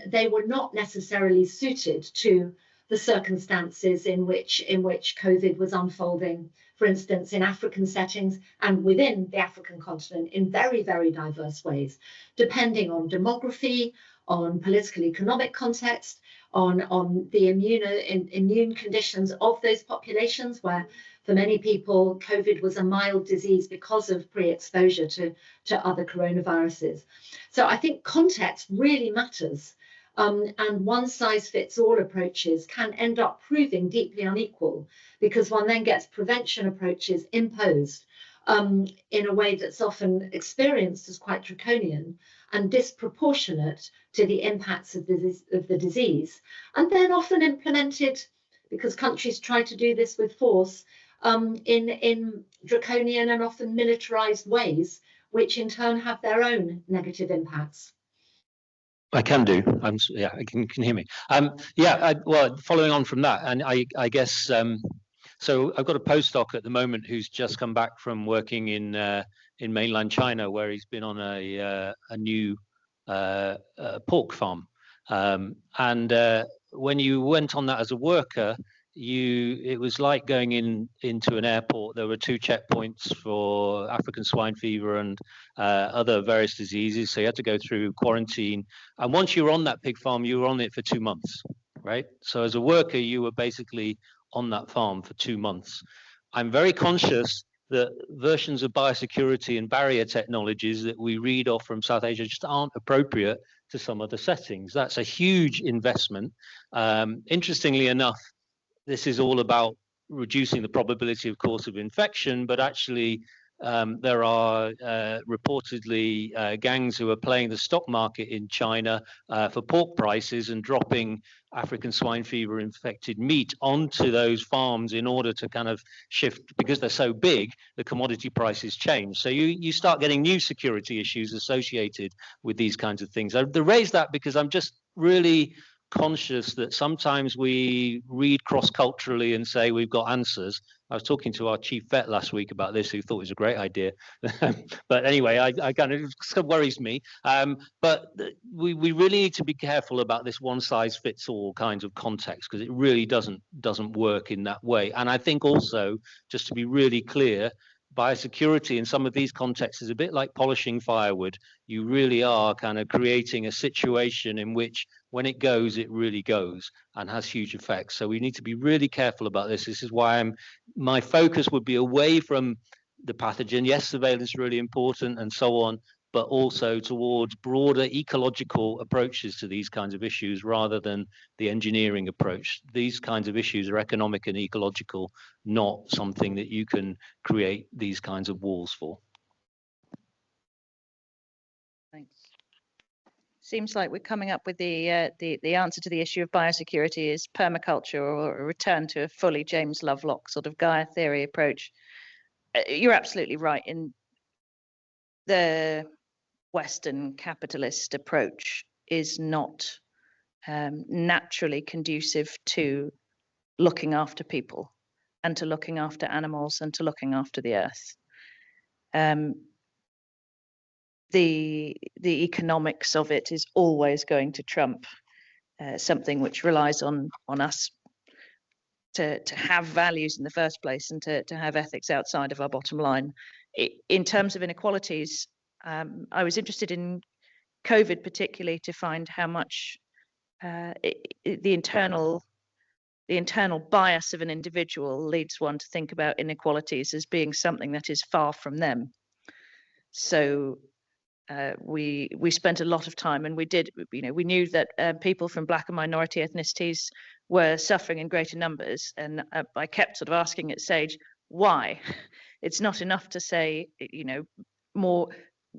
S2: They were not necessarily suited to the circumstances in which COVID was unfolding, for instance, in African settings and within the African continent in very, very diverse ways, depending on demography, on political economic context, on the immune conditions of those populations, where for many people, COVID was a mild disease because of pre-exposure to other coronaviruses. So I think context really matters. And one-size-fits-all approaches can end up proving deeply unequal, because one then gets prevention approaches imposed in a way that's often experienced as quite draconian and disproportionate to the impacts of the disease, and then often implemented, because countries try to do this with force, in draconian and often militarized ways, which in turn have their own negative impacts.
S3: I can do. Yeah, I can hear me. Well, following on from that, and I guess so. I've got a postdoc at the moment who's just come back from working in mainland China, where he's been on a new pork farm, and when you went on that as a worker, it was like going into an airport. There were 2 checkpoints for African swine fever and other various diseases, so you had to go through quarantine. And once you were on that pig farm, you were on it for 2 months, right? So as a worker, you were basically on that farm for 2 months. I'm very conscious that versions of biosecurity and barrier technologies that we read off from South Asia just aren't appropriate to some other settings. That's a huge investment. Interestingly enough, this is all about reducing the probability, of course, of infection, but actually there are reportedly gangs who are playing the stock market in China for pork prices and dropping African swine fever infected meat onto those farms in order to kind of shift, because they're so big, the commodity prices change. So you start getting new security issues associated with these kinds of things. I raise that because I'm just really conscious that sometimes we read cross-culturally and say we've got answers. I was talking to our chief vet last week about this, who thought it was a great idea. But anyway, I kind of, it worries me. But we really need to be careful about this one-size-fits-all kinds of context, because it really doesn't work in that way. And I think also, just to be really clear, biosecurity in some of these contexts is a bit like polishing firewood. You really are kind of creating a situation in which when it goes, it really goes and has huge effects. So we need to be really careful about this. This is why my focus would be away from the pathogen. Yes, surveillance is really important and so on, but also towards broader ecological approaches to these kinds of issues rather than the engineering approach. These kinds of issues are economic and ecological, not something that you can create these kinds of walls for.
S4: Thanks. Seems like we're coming up with the answer to the issue of biosecurity is permaculture or a return to a fully James Lovelock sort of Gaia theory approach. You're absolutely right. In the Western capitalist approach is not naturally conducive to looking after people and to looking after animals and to looking after the earth. The economics of it is always going to trump something which relies on us to have values in the first place and to have ethics outside of our bottom line. In terms of inequalities, I was interested in COVID particularly to find how much the internal bias of an individual leads one to think about inequalities as being something that is far from them. So we spent a lot of time, and we knew that people from Black and minority ethnicities were suffering in greater numbers, and I kept sort of asking at Sage, why? It's not enough to say, more.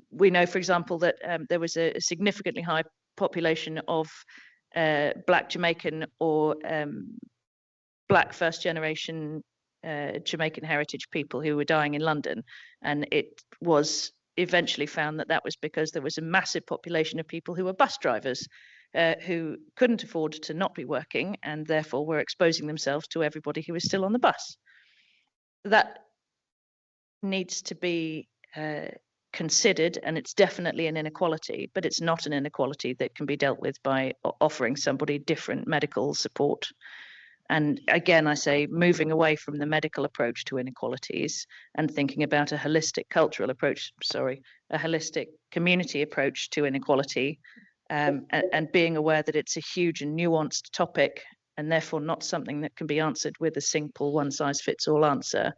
S4: We know, for example, that there was a significantly high population of Black Jamaican or Black first generation Jamaican heritage people who were dying in London, and it was eventually found that that was because there was a massive population of people who were bus drivers who couldn't afford to not be working and therefore were exposing themselves to everybody who was still on the bus. That needs to be considered, and it's definitely an inequality, but it's not an inequality that can be dealt with by offering somebody different medical support. And again, I say moving away from the medical approach to inequalities and thinking about a holistic cultural approach, a holistic community approach to inequality, and being aware that it's a huge and nuanced topic and therefore not something that can be answered with a simple one-size-fits-all answer.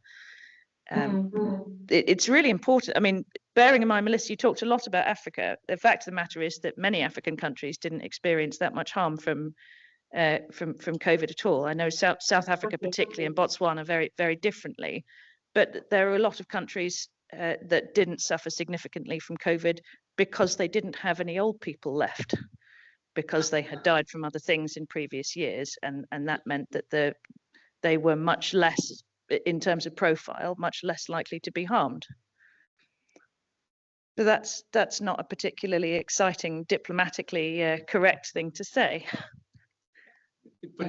S4: It's really important. I mean, bearing in mind, Melissa, you talked a lot about Africa. The fact of the matter is that many African countries didn't experience that much harm from COVID at all. I know South Africa particularly and Botswana very, very differently, but there are a lot of countries that didn't suffer significantly from COVID because they didn't have any old people left, because they had died from other things in previous years, and that meant that they were much less, in terms of profile, much less likely to be harmed. So that's not a particularly exciting, diplomatically correct thing to say.
S1: But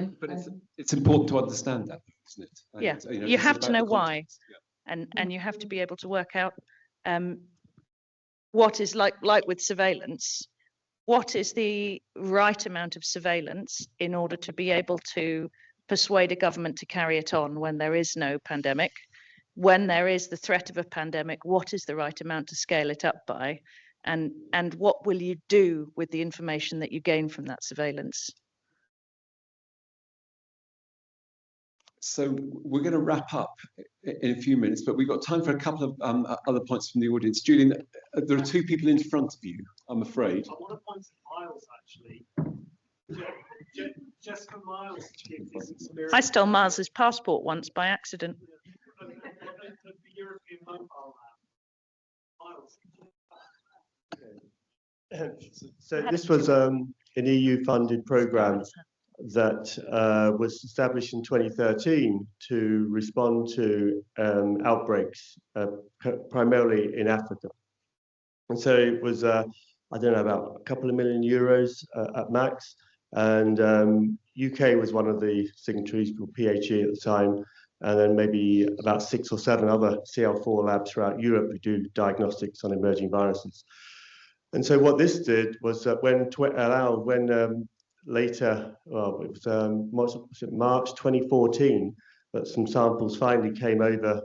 S1: it's important to understand that, isn't it?
S4: Yeah, you have to know why, and you have to be able to work out what is like with surveillance. What is the right amount of surveillance in order to be able to persuade a government to carry it on when there is no pandemic? When there is the threat of a pandemic, what is the right amount to scale it up by? And what will you do with the information that you gain from that surveillance?
S1: So we're going to wrap up in a few minutes, but we've got time for a couple of other points from the audience. Julian, there are two people in front of you, I'm afraid.
S6: I want to point to Miles, actually. Just for Miles to give this experience.
S4: I stole Miles's passport once by accident.
S6: The European Mobile App. Miles. So this was an EU-funded programme that was established in 2013 to respond to outbreaks, primarily in Africa. And so it was, I don't know, about a couple of million euros at max. And UK was one of the signatories for PHE at the time, and then maybe about 6 or 7 other CL4 labs throughout Europe who do diagnostics on emerging viruses. And so what this did was that later, well, it was March 2014, that some samples finally came over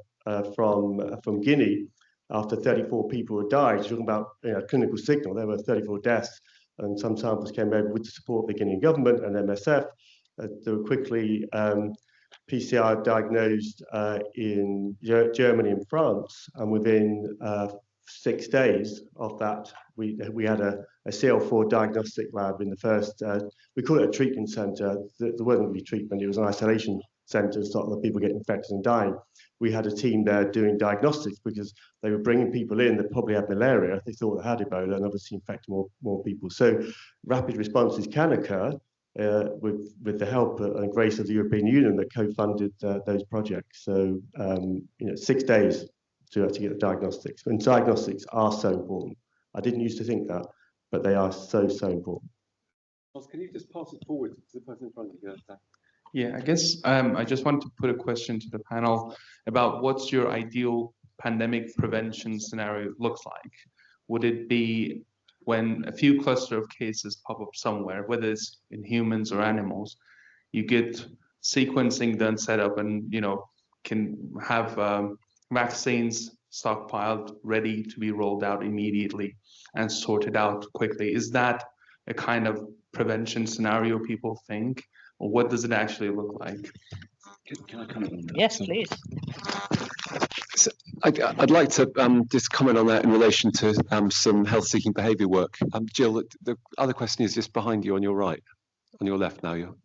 S6: from Guinea after 34 people had died. You're talking about clinical signal. There were 34 deaths, and some samples came over with the support of the Guinean government and MSF. They were quickly PCR diagnosed in Germany and France, and within
S8: 6 days of that, we had a CL4 diagnostic lab in the first, we call it a treatment centre. There wasn't really treatment, it was an isolation centre to stop the people getting infected and dying. We had a team there doing diagnostics because they were bringing people in that probably had malaria. They thought they had Ebola and obviously infect more people. So rapid responses can occur with the help and grace of the European Union that co-funded those projects. So, 6 days to actually get the diagnostics. And diagnostics are so important. I didn't used to think that, but they are so important.
S1: Can you just pass it forward to the person in front of you?
S10: Yeah, I guess I just want to put a question to the panel about what's your ideal pandemic prevention scenario looks like. Would it be when a few cluster of cases pop up somewhere, whether it's in humans or animals, you get sequencing done, set up, and can have vaccines stockpiled, ready to be rolled out immediately and sorted out quickly? Is that a kind of prevention scenario people think? Or what does it actually look like?
S1: Can I comment on that?
S4: Yes, please.
S1: So I'd like to just comment on that in relation to some health-seeking behaviour work. Jill, the other question is just behind you on your right, on your left now.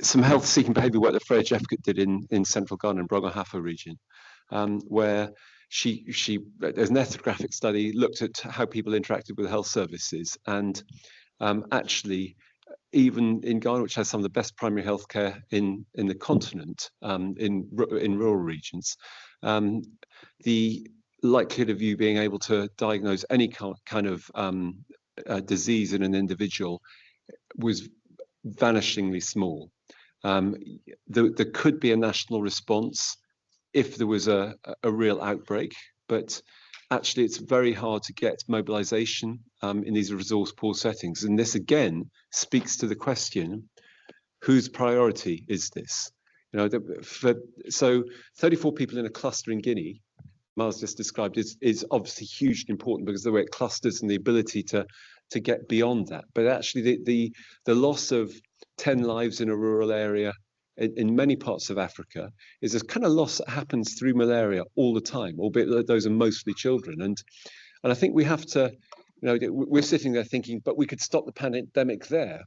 S1: Some health-seeking behaviour work that Freya Jeffcott did in central Ghana and Brong-Ahafo region, where there's an ethnographic study, looked at how people interacted with health services, and actually, even in Ghana, which has some of the best primary healthcare in the continent, in rural regions, the likelihood of you being able to diagnose any kind of disease in an individual was vanishingly small. There could be a national response if there was a real outbreak, but actually it's very hard to get mobilization in these resource poor settings. And this again speaks to the question, whose priority is this? So 34 people in a cluster in Guinea, Miles just described, is obviously hugely important because of the way it clusters and the ability to get beyond that. But actually the loss of 10 lives in a rural area in many parts of Africa is a kind of loss that happens through malaria all the time, albeit those are mostly children. And I think we have to, we're sitting there thinking, but we could stop the pandemic there.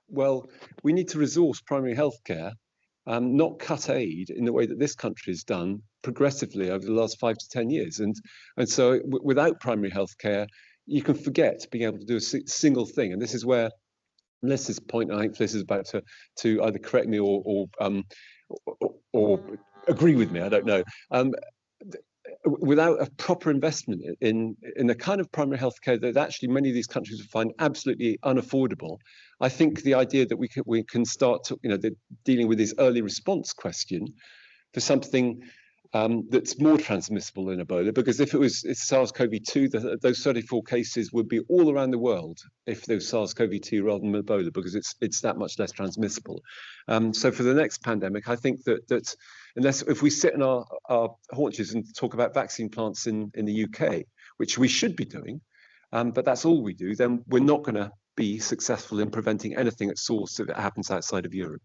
S1: Well, we need to resource primary healthcare, not cut aid in the way that this country has done progressively over the last 5 to 10 years. And so without primary healthcare, you can forget being able to do a single thing. And this is where Liss's point, I think Fliss is about to either correct me or agree with me, I don't know. Without a proper investment in the kind of primary healthcare that actually many of these countries would find absolutely unaffordable, I think the idea that we can start to, dealing with this early response question for something that's more transmissible than Ebola, because if it's SARS-CoV-2, those 34 cases would be all around the world if there was SARS-CoV-2 rather than Ebola, because it's that much less transmissible. So for the next pandemic, I think that if we sit in our haunches and talk about vaccine plants in the UK, which we should be doing, but that's all we do, then we're not going to be successful in preventing anything at source if it happens outside of Europe.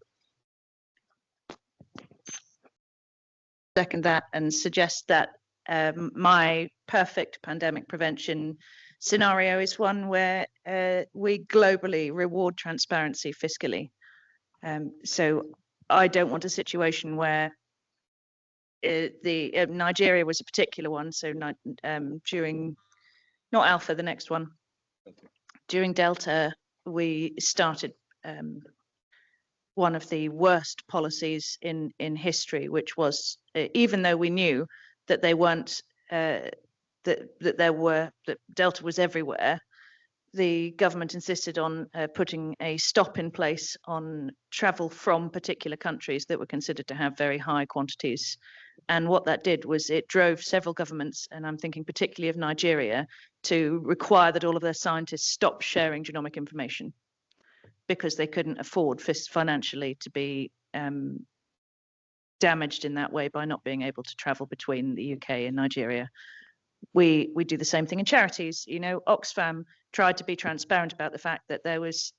S4: Second that and suggest that my perfect pandemic prevention scenario is one where we globally reward transparency fiscally. So I don't want a situation where Nigeria was a particular one. So during, not Alpha, the next one, during Delta, we started one of the worst policies in history, which was, even though we knew that they weren't, that Delta was everywhere, the government insisted on putting a stop in place on travel from particular countries that were considered to have very high quantities. And what that did was it drove several governments, and I'm thinking particularly of Nigeria, to require that all of their scientists stop sharing genomic information, because they couldn't afford financially to be damaged in that way by not being able to travel between the UK and Nigeria. We do the same thing in charities. Oxfam tried to be transparent about the fact that there was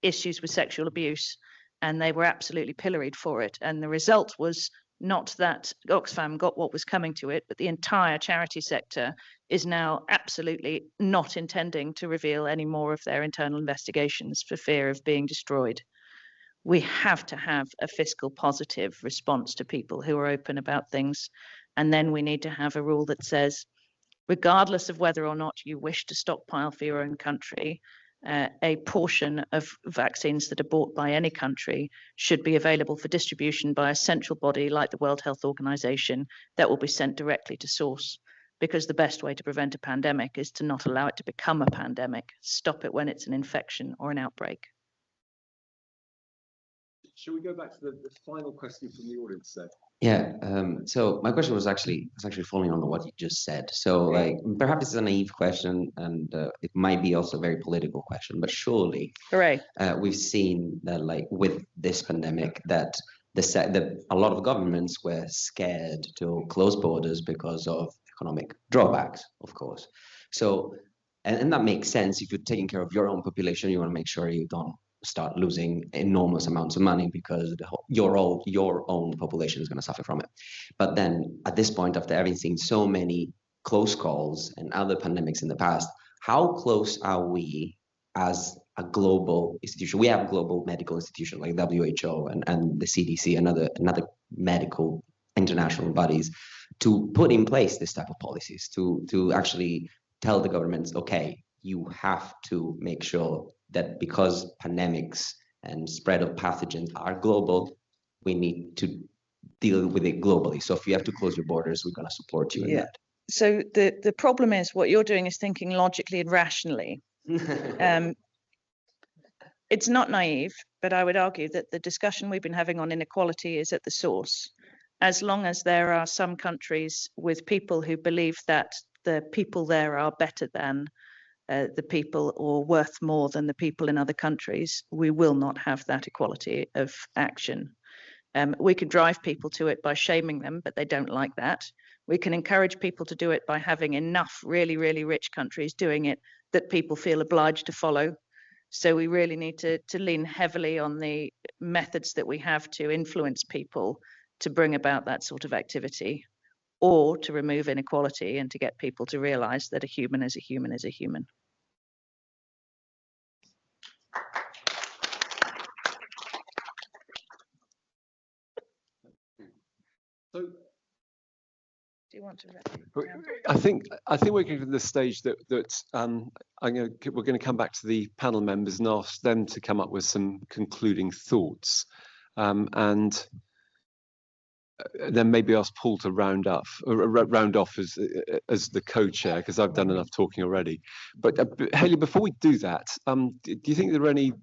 S4: issues with sexual abuse, and they were absolutely pilloried for it. And the result was Not that Oxfam got what was coming to it, but the entire charity sector is now absolutely not intending to reveal any more of their internal investigations for fear of being destroyed. We have to have a fiscal positive response to people who are open about things. And then we need to have a rule that says, regardless of whether or not you wish to stockpile for your own country, a portion of vaccines that are bought by any country should be available for distribution by a central body like the World Health Organization that will be sent directly to source. Because the best way to prevent a pandemic is to not allow it to become a pandemic. Stop it when it's an infection or an outbreak.
S1: Shall we go back to the final question from the audience there?
S11: Yeah, so my question was actually following on what you just said. So like perhaps it's a naive question and it might be also a very political question, but surely we've seen that like with this pandemic that a lot of governments were scared to close borders because of economic drawbacks, of course. So and that makes sense. If you're taking care of your own population, you want to make sure you don't start losing enormous amounts of money because your own population is going to suffer from it. But then at this point, after having seen so many close calls and other pandemics in the past, how close are we as a global institution? We have global medical institutions like WHO and the CDC and other medical international bodies to put in place this type of policies, to actually tell the governments, okay, you have to make sure that because pandemics and spread of pathogens are global, we need to deal with it globally. So if you have to close your borders, we're going to support you in that.
S4: So the problem is what you're doing is thinking logically and rationally. It's not naive, but I would argue that the discussion we've been having on inequality is at the source. As long as there are some countries with people who believe that the people there are better than the people or worth more than the people in other countries, we will not have that equality of action. We can drive people to it by shaming them, but they don't like that. We can encourage people to do it by having enough really, really rich countries doing it that people feel obliged to follow. So we really need to lean heavily on the methods that we have to influence people to bring about that sort of activity, or to remove inequality and to get people to realize that a human is a human is a human.
S1: So,
S4: do you want to?
S1: I think we're getting to the stage that we're going to come back to the panel members and ask them to come up with some concluding thoughts, and then maybe ask Paul to round off as the co-chair, because I've done enough talking already. But Hayley, before we do that, do you think there are any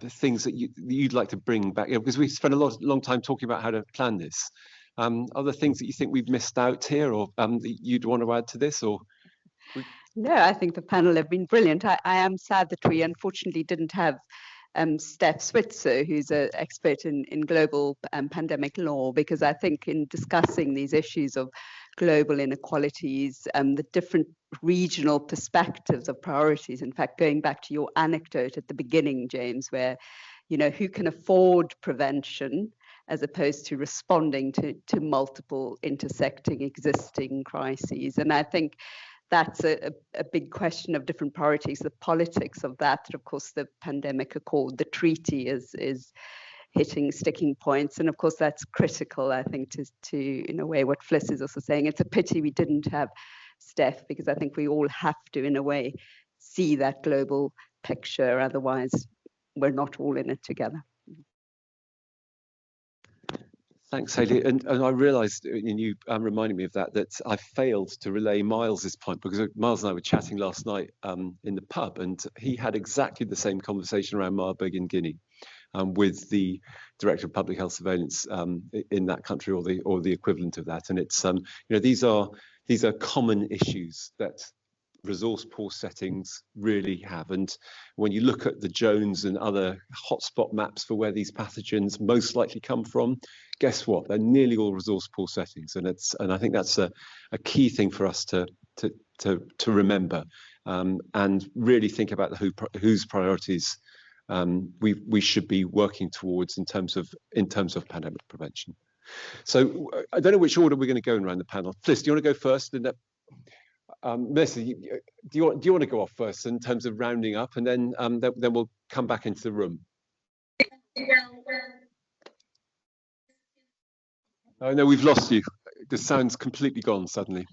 S1: things that you'd like to bring back? Because we spent a long time talking about how to plan this. Are there things that you think we've missed out here, or that you'd want to add to this, or?
S12: No, I think the panel have been brilliant. I am sad that we unfortunately didn't have Steph Switzer, who's an expert in global pandemic law, because I think in discussing these issues of global inequalities, the different regional perspectives of priorities, in fact, going back to your anecdote at the beginning, James, where, who can afford prevention as opposed to responding to multiple intersecting existing crises. And I think that's a big question of different priorities, the politics of that. Of course, the pandemic accord, the treaty is hitting sticking points. And of course, that's critical, I think, to in a way, what Fliss is also saying. It's a pity we didn't have Steph, because I think we all have to, in a way, see that global picture. Otherwise, we're not all in it together.
S1: Thanks, Hayley. And I realised in you reminding me of that I failed to relay Miles's point, because Miles and I were chatting last night in the pub, and he had exactly the same conversation around Marburg in Guinea with the Director of Public Health Surveillance in that country, or the equivalent of that. And it's these are common issues that resource poor settings really have. And when you look at the Jones and other hotspot maps for where these pathogens most likely come from, guess what? They're nearly all resource poor settings, and I think that's a key thing for us to remember, and really think about whose priorities we should be working towards in terms of pandemic prevention. So I don't know which order we're going to go in around the panel. Fliss, do you want to go first? And Melissa, do you want to go off first in terms of rounding up, and then we'll come back into the room. Oh no, we've lost you. The sound's completely gone suddenly.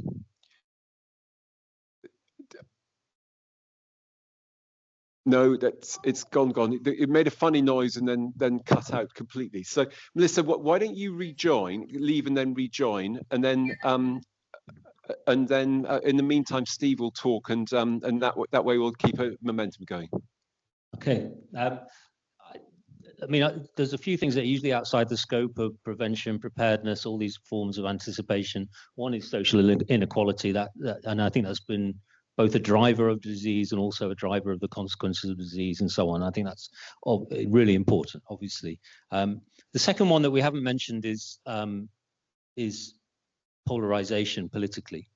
S1: No, it's gone. It made a funny noise and then cut out completely. So Melissa, why don't you leave and then rejoin, and then in the meantime, Steve will talk, and that way we'll keep a momentum going.
S3: Okay. I mean, there's a few things that are usually outside the scope of prevention, preparedness, all these forms of anticipation. One is social inequality, and I think that's been both a driver of disease and also a driver of the consequences of disease and so on. I think that's really important, obviously. The second one that we haven't mentioned is polarization politically,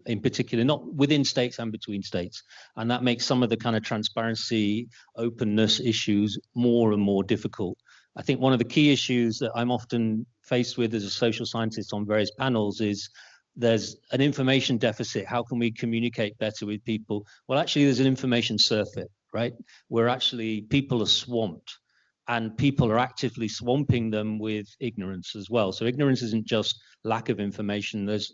S3: in particular, not within states and between states. And that makes some of the kind of transparency, openness issues more and more difficult. I think one of the key issues that I'm often faced with as a social scientist on various panels is there's an information deficit. How can we communicate better with people? Well, actually, there's an information surfeit, right? Where actually people are swamped, and people are actively swamping them with ignorance as well. So ignorance isn't just lack of information. There's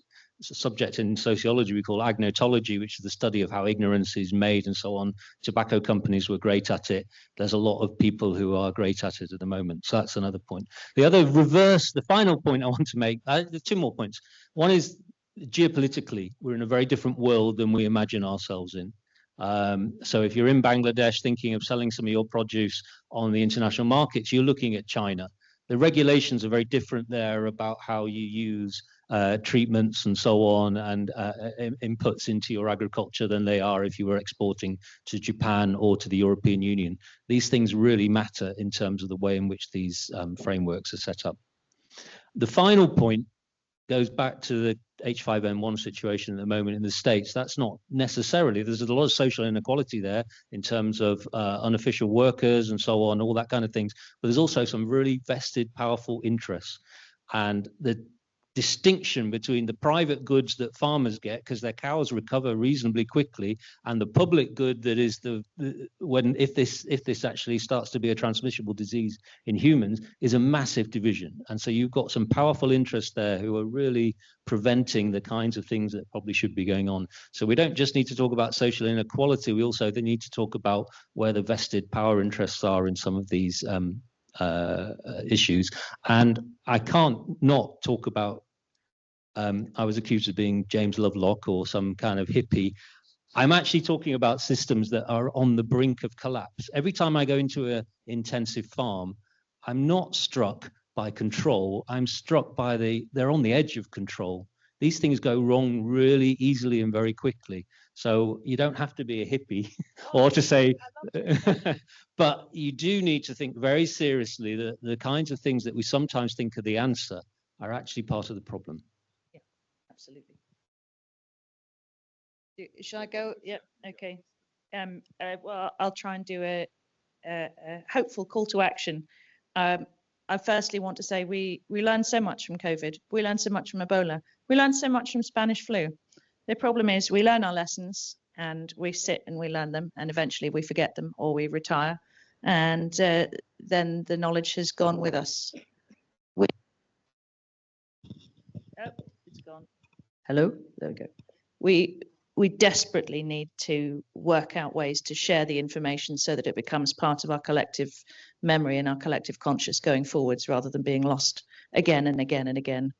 S3: a subject in sociology we call agnotology, which is the study of how ignorance is made and so on. Tobacco companies were great at it. There's a lot of people who are great at it at the moment. So that's another point. The final point I want to make, there's two more points. One is geopolitically, we're in a very different world than we imagine ourselves in. So if you're in Bangladesh thinking of selling some of your produce on the international markets, you're looking at China. The regulations are very different there about how you use treatments and so on, and inputs into your agriculture than they are if you were exporting to Japan or to the European Union. These things really matter in terms of the way in which these frameworks are set up. The final point goes back to the H5N1 situation at the moment in the States. That's not necessarily, there's a lot of social inequality there in terms of unofficial workers and so on, all that kind of things. But there's also some really vested, powerful interests. And the distinction between the private goods that farmers get because their cows recover reasonably quickly and the public good that is if this actually starts to be a transmissible disease in humans is a massive division. And so you've got some powerful interests there who are really preventing the kinds of things that probably should be going on. So we don't just need to talk about social inequality, we also then need to talk about where the vested power interests are in some of these issues. And I can't not talk about, I was accused of being James Lovelock or some kind of hippie. I'm actually talking about systems that are on the brink of collapse. Every time I go into an intensive farm, I'm not struck by control. I'm struck by they're on the edge of control. These things go wrong really easily and very quickly. So you don't have to be a hippie or to say, but you do need to think very seriously that the kinds of things that we sometimes think are the answer are actually part of the problem.
S4: Yeah, absolutely. Shall I go? Yep. Okay. Well, I'll try and do a hopeful call to action. I firstly want to say we learned so much from COVID. We learned so much from Ebola. We learned so much from Spanish flu. The problem is we learn our lessons and we sit and we learn them and eventually we forget them or we retire. And then the knowledge has gone with us. Oh, it's gone. Hello, there we go. We desperately need to work out ways to share the information so that it becomes part of our collective memory and our collective conscious going forwards rather than being lost again and again and again.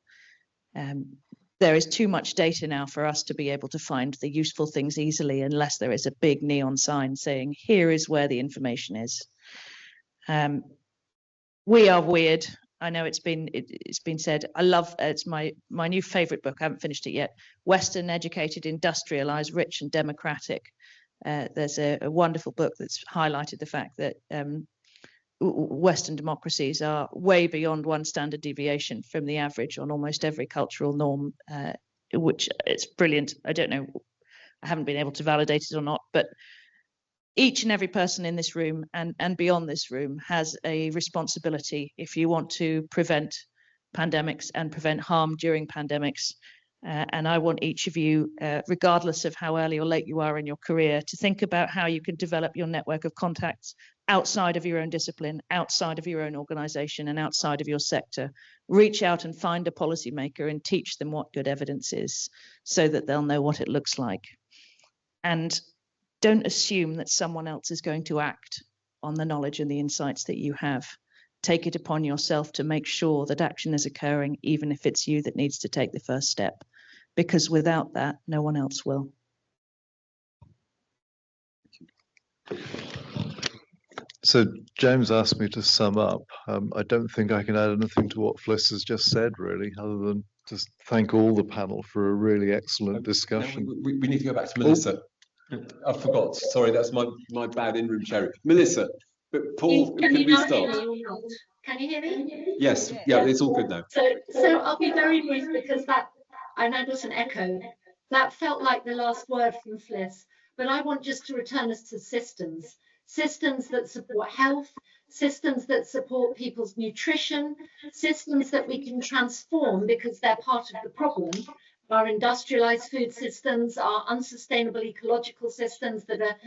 S4: There is too much data now for us to be able to find the useful things easily unless there is a big neon sign saying, here is where the information is. We are weird. I know it's been said. I love it's my new favorite book. I haven't finished it yet. Western educated, industrialized, rich and democratic. There's a wonderful book that's highlighted the fact that Western democracies are way beyond one standard deviation from the average on almost every cultural norm, which it's brilliant. I don't know, I haven't been able to validate it or not, but each and every person in this room and beyond this room has a responsibility if you want to prevent pandemics and prevent harm during pandemics. And I want each of you, regardless of how early or late you are in your career, to think about how you can develop your network of contacts outside of your own discipline, outside of your own organization, and outside of your sector. Reach out and find a policymaker and teach them what good evidence is so that they'll know what it looks like. And don't assume that someone else is going to act on the knowledge and the insights that you have. Take it upon yourself to make sure that action is occurring, even if it's you that needs to take the first step, because without that, no one else will.
S5: So James asked me to sum up. I don't think I can add anything to what Fliss has just said, really, other than just thank all the panel for a really excellent discussion.
S1: We need to go back to Melissa. I forgot. Sorry, that's my bad in-room cherry. Melissa, but Paul, can we start?
S2: Can you hear me?
S1: Yes, yeah, it's all good now.
S2: So I'll be very brief because I know there's an echo. That felt like the last word from Fliss, but I want just to return us to systems. Systems that support health, systems that support people's nutrition, systems that we can transform because they're part of the problem. Our industrialized food systems, our unsustainable ecological systems that are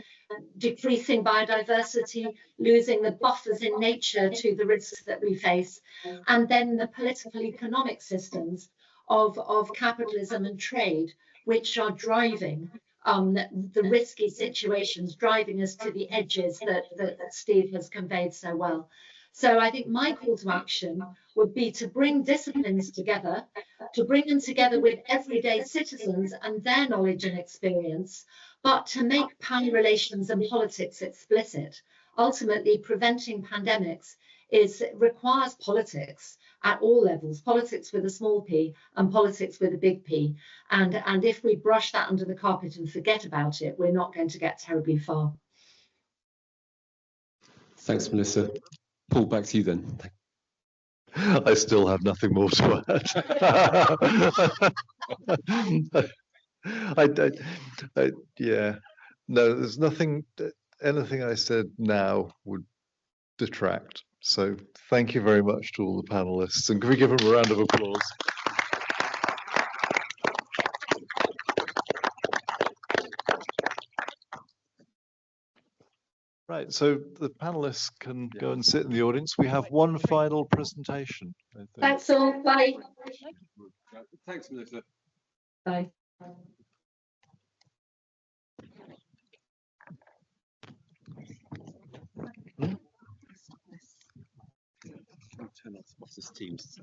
S2: decreasing biodiversity, losing the buffers in nature to the risks that we face, and then the political economic systems of capitalism and trade, which are driving the risky situations, driving us to the edges that Steve has conveyed so well. So I think my call to action would be to bring disciplines together, to bring them together with everyday citizens and their knowledge and experience, but to make power relations and politics explicit. Ultimately, preventing pandemics requires politics at all levels, politics with a small p and politics with a big P. And if we brush that under the carpet and forget about it, we're not going to get terribly far. Thanks,
S1: Melissa. Paul, back to you then.
S5: I still have nothing more to add. Yeah, no, there's nothing, anything I said now would detract. So thank you very much to all the panelists, and can we give them a round of applause? Right, so the panelists can go and sit in the audience. We have one final presentation, I think.
S2: Thanks all, bye.
S1: Thanks, Melissa.
S2: Bye.
S1: Turn off this Teams.